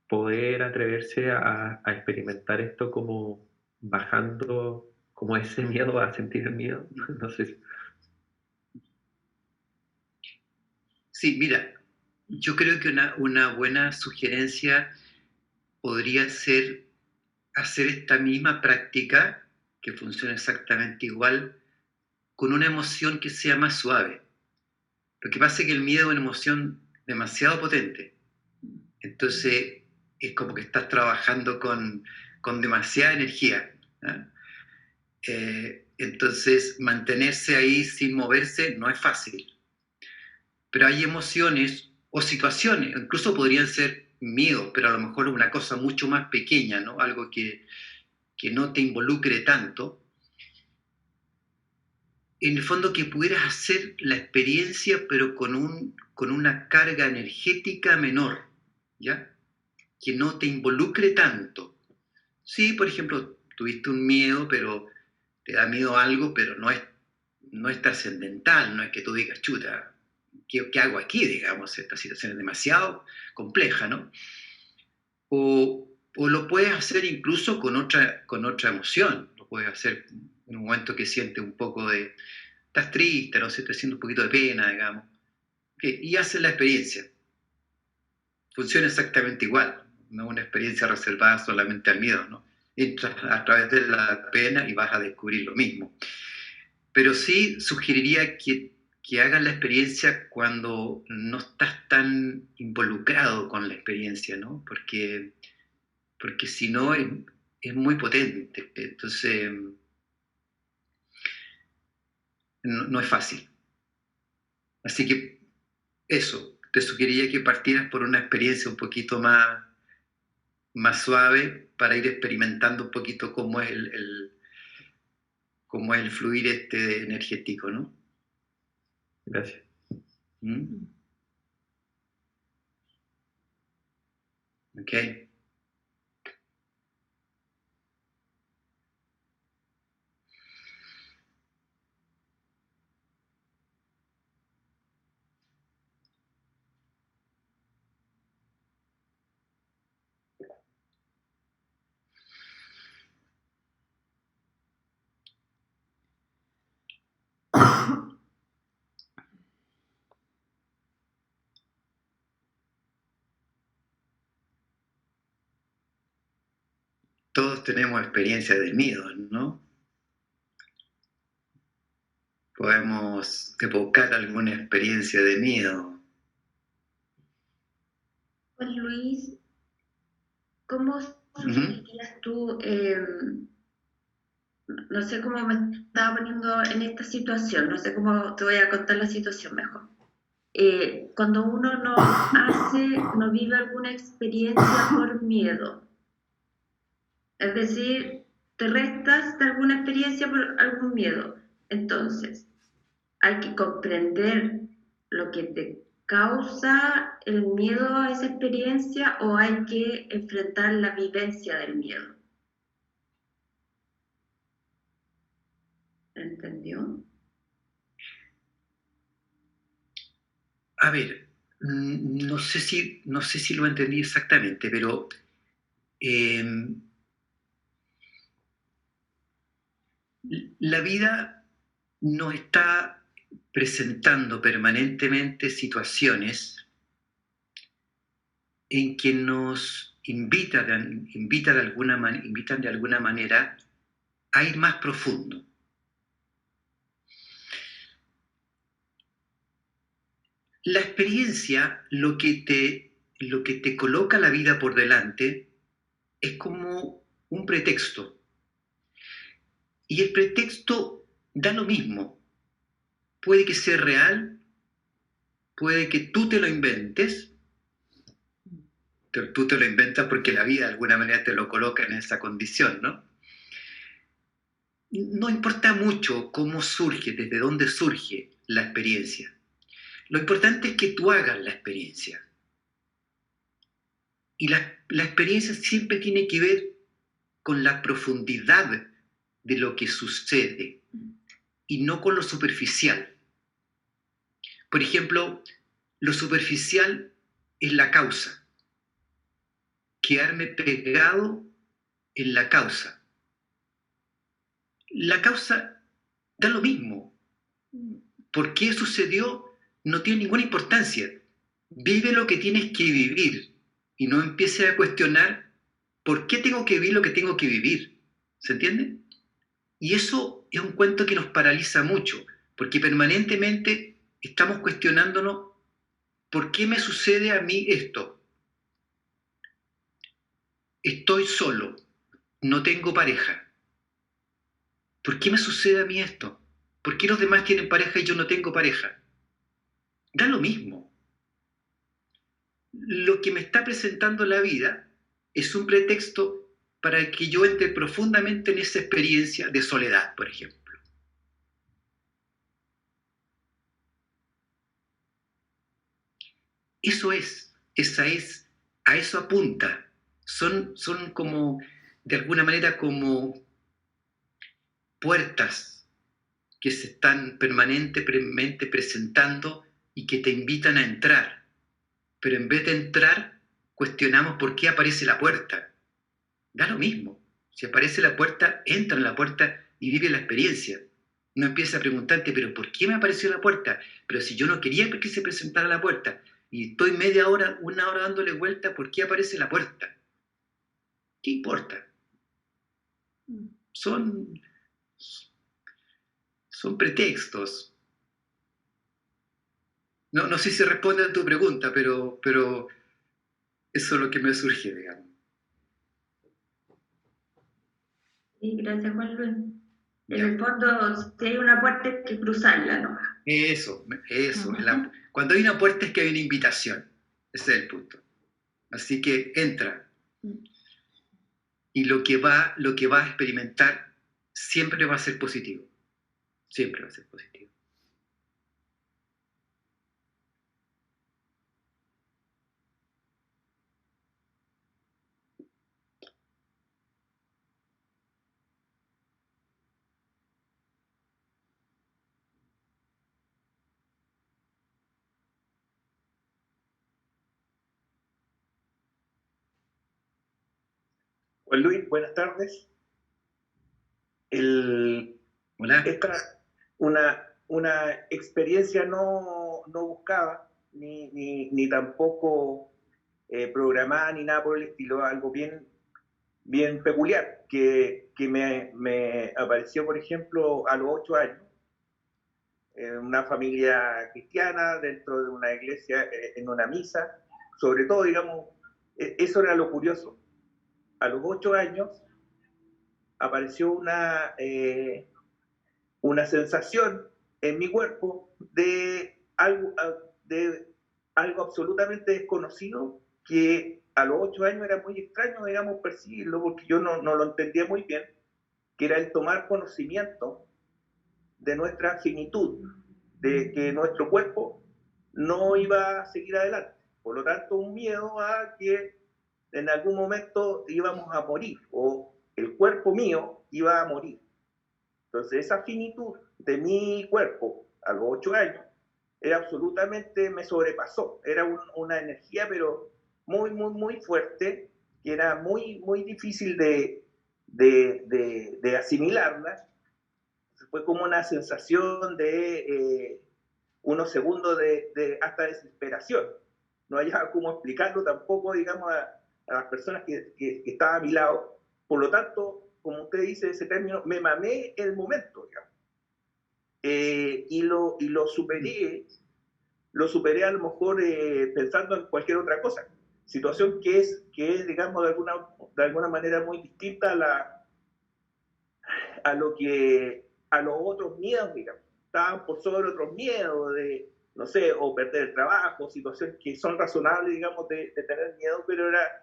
poder atreverse a experimentar esto como bajando como ese miedo a sentir el miedo. No sé si... Sí, mira, yo creo que una buena sugerencia podría ser hacer esta misma práctica, que funciona exactamente igual, con una emoción que sea más suave. Lo que pasa es que el miedo es una emoción demasiado potente. Entonces, es como que estás trabajando con demasiada energía, ¿eh? Entonces, mantenerse ahí sin moverse no es fácil. Pero hay emociones o situaciones, incluso podrían ser miedos, pero a lo mejor una cosa mucho más pequeña, ¿no? Algo que no te involucre tanto. En el fondo, que pudieras hacer la experiencia, pero con una carga energética menor, ¿ya? Que no te involucre tanto. Sí, por ejemplo, tuviste un miedo, pero te da miedo algo, pero no es trascendental, no es que tú digas, chuta, ¿qué hago aquí? Digamos, esta situación es demasiado compleja, ¿no? O lo puedes hacer incluso con otra emoción, lo puedes hacer en un momento que sientes un poco de estás triste, no sé, te sientes un poquito de pena, digamos, y haces la experiencia. Funciona exactamente igual, no es una experiencia reservada solamente al miedo, ¿no? Entras a través de la pena y vas a descubrir lo mismo. Pero sí sugeriría que hagas la experiencia cuando no estás tan involucrado con la experiencia, ¿no? Porque si no es muy potente, entonces no es fácil. Así que eso, te sugeriría que partieras por una experiencia un poquito más suave para ir experimentando un poquito cómo es cómo es el fluir energético, ¿no? Gracias. ¿Mm? Ok. Todos tenemos experiencias de miedo, ¿no? Podemos evocar alguna experiencia de miedo. Juan Luis, ¿cómo sugerirías tú, no sé cómo me estaba poniendo en esta situación, no sé cómo te voy a contar la situación mejor? Cuando uno no vive alguna experiencia por miedo, es decir, te restas de alguna experiencia por algún miedo, entonces hay que comprender lo que te causa el miedo a esa experiencia o hay que enfrentar la vivencia del miedo. ¿Entendió? A ver, no sé si lo entendí exactamente, pero la vida nos está presentando permanentemente situaciones en que nos invitan de alguna manera a ir más profundo. La experiencia, lo que te coloca la vida por delante, es como un pretexto. Y el pretexto da lo mismo. Puede que sea real, puede que tú te lo inventes, tú te lo inventas porque la vida de alguna manera te lo coloca en esa condición, ¿no? No importa mucho cómo surge, desde dónde surge la experiencia. Lo importante es que tú hagas la experiencia. Y la experiencia siempre tiene que ver con la profundidad de lo que sucede y no con lo superficial. Por ejemplo, lo superficial es la causa. Quedarme pegado en la causa. La causa da lo mismo. ¿Por qué sucedió? No tiene ninguna importancia. Vive lo que tienes que vivir y no empieces a cuestionar por qué tengo que vivir lo que tengo que vivir. ¿Se entiende? Y eso es un cuento que nos paraliza mucho, porque permanentemente estamos cuestionándonos ¿por qué me sucede a mí esto? Estoy solo, no tengo pareja. ¿Por qué me sucede a mí esto? ¿Por qué los demás tienen pareja y yo no tengo pareja? Da lo mismo. Lo que me está presentando la vida es un pretexto para que yo entre profundamente en esa experiencia de soledad, por ejemplo. Eso a eso apunta. Son como, de alguna manera, como puertas que se están permanentemente presentando y que te invitan a entrar. Pero en vez de entrar, cuestionamos por qué aparece la puerta. Da lo mismo. Si aparece la puerta, entra en la puerta y vive la experiencia. No empieza a preguntarte, pero ¿por qué me apareció la puerta? Pero si yo no quería que se presentara la puerta, y estoy media hora, una hora dándole vuelta, ¿por qué aparece la puerta? ¿Qué importa? Son pretextos. No sé si responde a tu pregunta, pero eso es lo que me surge, digamos. Sí, gracias, Juan Luis. En el fondo, si hay una puerta hay que cruzarla nomás. Eso. Cuando hay una puerta es que hay una invitación. Ese es el punto. Así que entra. Y lo que va a experimentar siempre va a ser positivo. Siempre va a ser positivo. Juan Luis, buenas tardes. Hola. Esta una experiencia no buscada, ni tampoco programada, ni nada por el estilo, algo bien peculiar, que me apareció, por ejemplo, a los 8 años, en una familia cristiana, dentro de una iglesia, en una misa, sobre todo, digamos, eso era lo curioso. A los 8 años apareció una sensación en mi cuerpo de algo absolutamente desconocido, que a los 8 años era muy extraño, digamos, percibirlo, porque yo no lo entendía muy bien, que era el tomar conocimiento de nuestra finitud, de que nuestro cuerpo no iba a seguir adelante. Por lo tanto, un miedo a que en algún momento íbamos a morir, o el cuerpo mío iba a morir. Entonces, esa finitud de mi cuerpo a los 8 años era absolutamente, me sobrepasó. Era una energía, pero muy, muy, muy fuerte, que era muy, muy difícil de asimilarla. Fue como una sensación de unos segundos de hasta desesperación. No había cómo explicarlo tampoco, digamos, a las personas que estaban a mi lado. Por lo tanto, como usted dice ese término, me mamé el momento, digamos. Y lo superé a lo mejor pensando en cualquier otra cosa. Situación que es digamos, de alguna manera muy distinta a los otros miedos, digamos. Estaban por sobre otros miedos de, no sé, o perder el trabajo, situaciones que son razonables, digamos, de tener miedo, pero era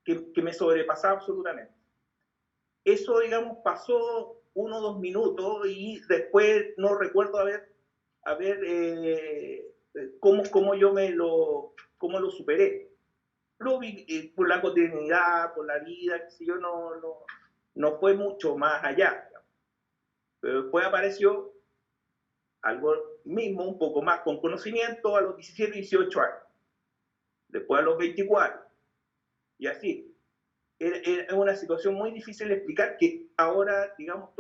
que me sobrepasaba absolutamente. Eso, digamos, pasó 1 o 2 minutos y después no recuerdo haber cómo yo cómo lo superé. Lo vi por la cotidianidad, por la vida, qué sé yo, no fue mucho más allá, digamos. Pero después apareció algo mismo, un poco más con conocimiento, a los 17, 18 años. Después a los 24. Y así. Es una situación muy difícil de explicar, que ahora, digamos,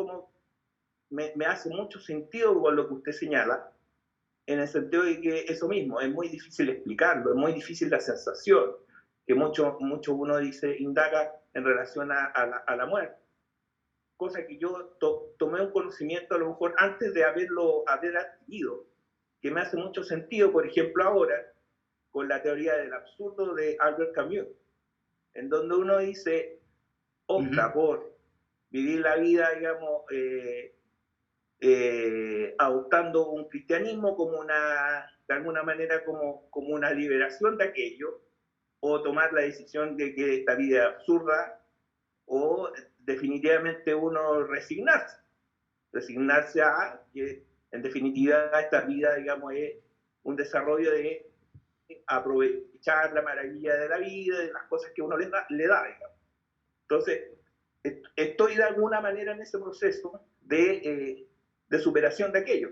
me hace mucho sentido con lo que usted señala, en el sentido de que eso mismo, es muy difícil explicarlo, es muy difícil la sensación, que mucho uno dice, indaga en relación a la muerte. Cosa que yo tomé un conocimiento a lo mejor antes de haber adquirido, que me hace mucho sentido, por ejemplo, ahora, con la teoría del absurdo de Albert Camus, en donde uno dice, opta por vivir la vida, digamos, adoptando un cristianismo como de alguna manera como una liberación de aquello, o tomar la decisión de que esta vida es absurda, o definitivamente uno resignarse a que en definitiva esta vida, digamos, es un desarrollo de aprovechar la maravilla de la vida, de las cosas que uno le da, digamos. Entonces, estoy de alguna manera en ese proceso de superación de aquello.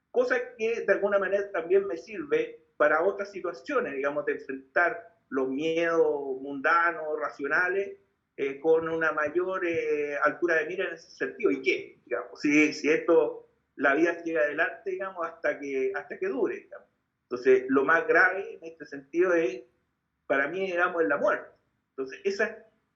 Cosa que de alguna manera también me sirve para otras situaciones, digamos, de enfrentar los miedos mundanos, racionales, con una mayor altura de mira en ese sentido. ¿Y qué? Digamos, si esto la vida sigue adelante, digamos, hasta que dure, digamos. Entonces, lo más grave en este sentido es, para mí, digamos, es la muerte. Entonces,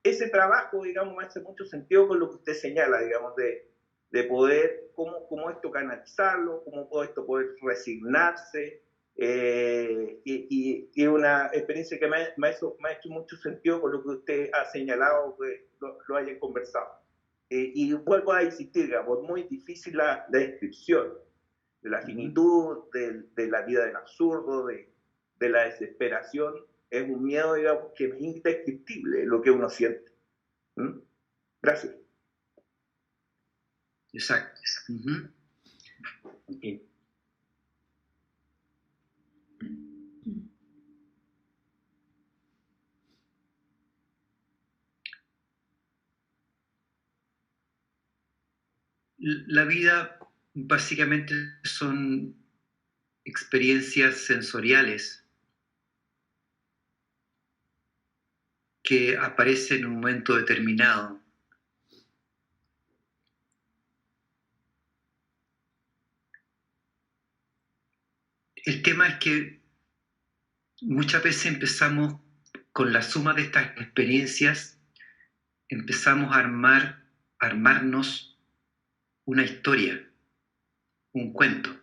ese trabajo, digamos, me hace mucho sentido con lo que usted señala, digamos, de poder, cómo esto canalizarlo, cómo esto poder resignarse, y una experiencia que me ha hecho mucho sentido con lo que usted ha señalado, que lo hayan conversado. Y vuelvo a insistir, digamos, muy difícil la descripción de la finitud, de la vida del absurdo, de la desesperación. Es un miedo, digamos, que es indescriptible lo que uno siente. ¿Mm? Gracias. Exacto. Okay. La vida básicamente son experiencias sensoriales que aparecen en un momento determinado. El tema es que muchas veces empezamos con la suma de estas experiencias, empezamos a armarnos una historia, un cuento,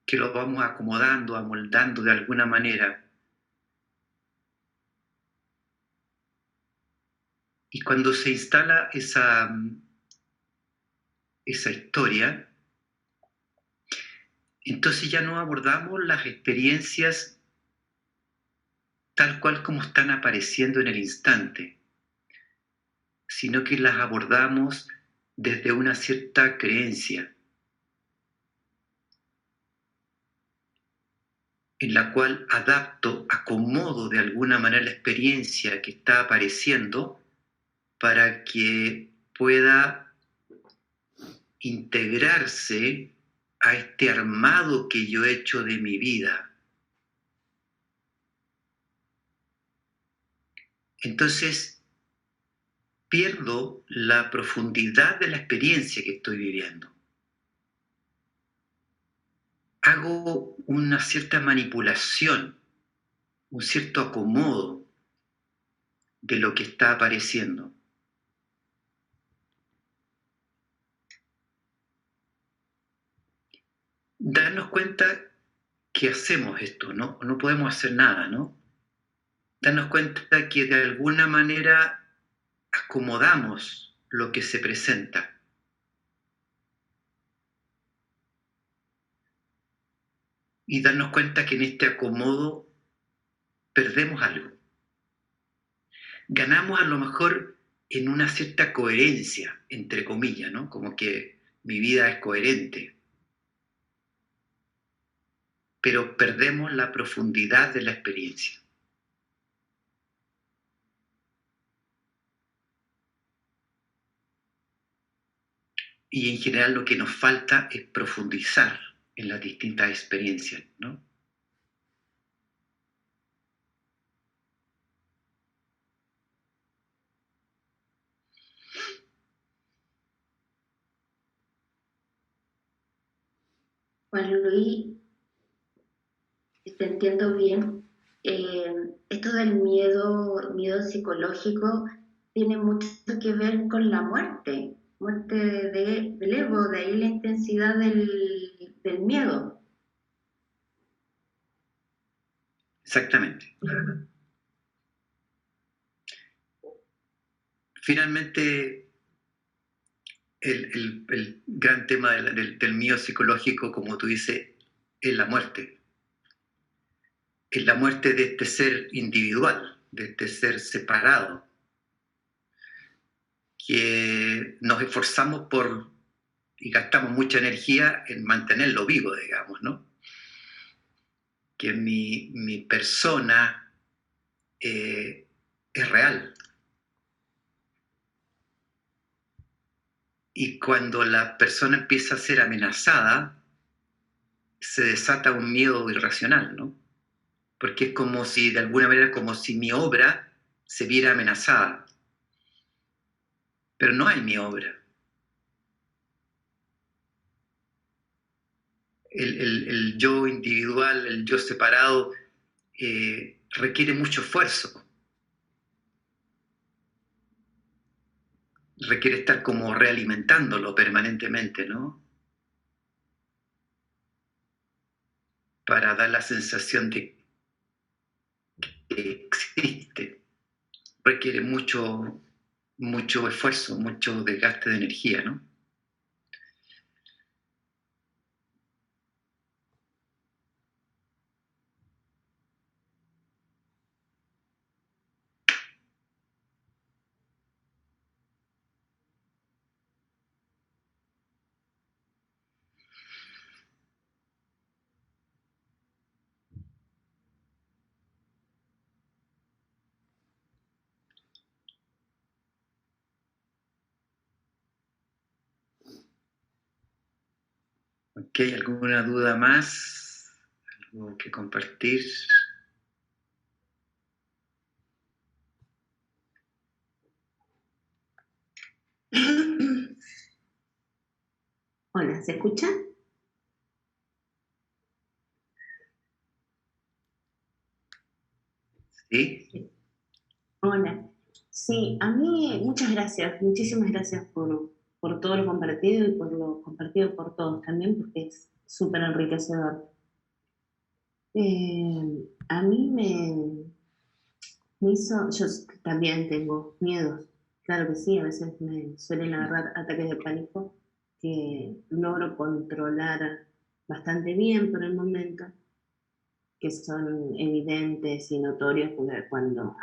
que lo vamos acomodando, amoldando de alguna manera. Y cuando se instala esa historia, entonces ya no abordamos las experiencias tal cual como están apareciendo en el instante, sino que las abordamos desde una cierta creencia, en la cual acomodo de alguna manera la experiencia que está apareciendo para que pueda integrarse a este armado que yo he hecho de mi vida. Entonces, pierdo la profundidad de la experiencia que estoy viviendo. Hago una cierta manipulación, un cierto acomodo de lo que está apareciendo. Darnos cuenta que hacemos esto, ¿no? No podemos hacer nada, ¿no? Darnos cuenta que de alguna manera acomodamos lo que se presenta. Y darnos cuenta que en este acomodo perdemos algo. Ganamos a lo mejor en una cierta coherencia, entre comillas, ¿no? Como que mi vida es coherente. Pero perdemos la profundidad de la experiencia. Y en general lo que nos falta es profundizar en las distintas experiencias, ¿no? Juan Luis, si te entiendo bien, esto del miedo psicológico, tiene mucho que ver con la muerte del ego, de ahí la intensidad del miedo. Exactamente. Finalmente, el gran tema del miedo psicológico, como tú dices, es la muerte. Es la muerte de este ser individual, de este ser separado, que nos esforzamos y gastamos mucha energía en mantenerlo vivo, digamos, ¿no? Que mi persona es real. Y cuando la persona empieza a ser amenazada, se desata un miedo irracional, ¿no? Porque es como si, de alguna manera, como si mi obra se viera amenazada. Pero no hay mi obra. el yo individual, el yo separado, requiere mucho esfuerzo. Requiere estar como realimentándolo permanentemente, ¿no? Para dar la sensación de que existe. Requiere mucho esfuerzo, mucho desgaste de energía, ¿no? Ok, ¿alguna duda más? ¿Algo que compartir? Hola, ¿se escucha? ¿Sí? Hola. Sí, a mí muchas gracias, muchísimas gracias por todo lo compartido y por lo compartido por todos también, porque es súper enriquecedor. A mí me hizo, yo también tengo miedos, claro que sí, a veces me suelen agarrar ataques de pánico que logro controlar bastante bien por el momento, que son evidentes y notorios cuando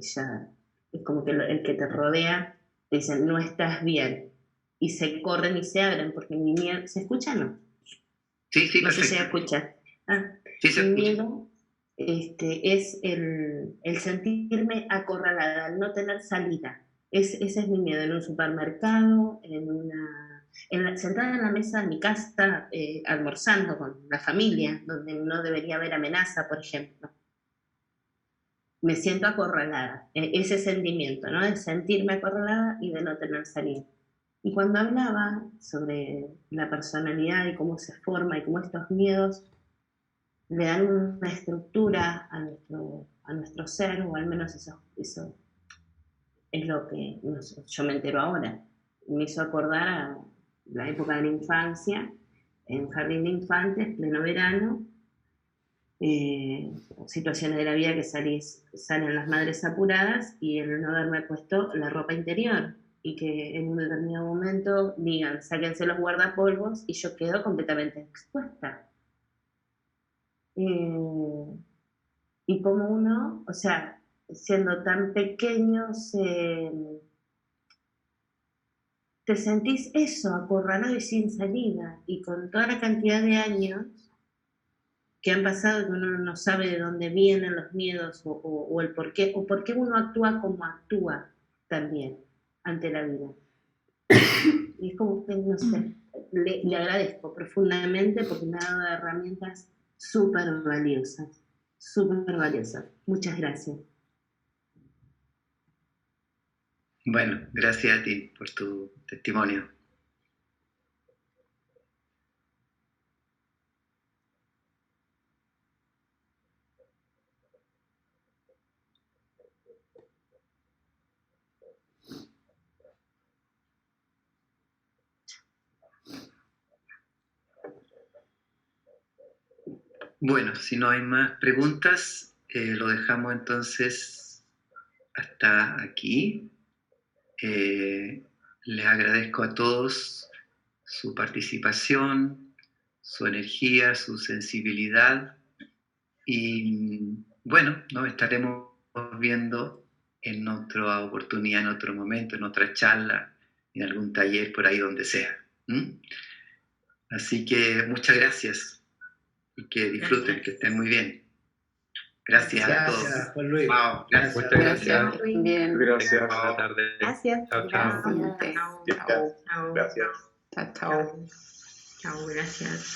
ya es como que el que te rodea te dice no estás bien y se corren y se abren porque mi miedo, ¿se escucha o no? Sí, sí, No sé si se perfecto. escucha. Sí, se Mi escucha. miedo es el sentirme acorralada, el no tener salida. Ese es mi miedo en un supermercado, sentada en la mesa de mi casa, almorzando con la familia, donde no debería haber amenaza, por ejemplo. Me siento acorralada, ese sentimiento, ¿no? De sentirme acorralada y de no tener salida. Y cuando hablaba sobre la personalidad y cómo se forma y cómo estos miedos le dan una estructura a nuestro ser, o al menos eso es lo que yo me entero ahora. Me hizo acordar a la época de la infancia, en jardín de infantes, pleno verano, situaciones de la vida que salen las madres apuradas y el no haberme puesto la ropa interior y que en un determinado momento digan, sáquense los guardapolvos y yo quedo completamente expuesta. Y como uno, o sea, siendo tan pequeño, te sentís eso, acorralado y sin salida, y con toda la cantidad de años que han pasado que uno no sabe de dónde vienen los miedos o el por qué, o por qué uno actúa como actúa también ante la vida. Y es como que, no sé, le agradezco profundamente porque me ha dado herramientas súper valiosas, súper valiosas. Muchas gracias. Bueno, gracias a ti por tu testimonio. Bueno, si no hay más preguntas, lo dejamos entonces hasta aquí. Les agradezco a todos su participación, su energía, su sensibilidad y bueno, nos estaremos viendo en otra oportunidad, en otro momento, en otra charla, en algún taller por ahí donde sea. Así que muchas gracias y que disfruten, que estén muy bien. Gracias a todos. Gracias, Juan Luis. Wow, gracias. Muchas gracias. Bien. Gracias. Buenas tardes. Gracias. Chao, chao. Gracias. Chao. Gracias. Chao, chao, gracias.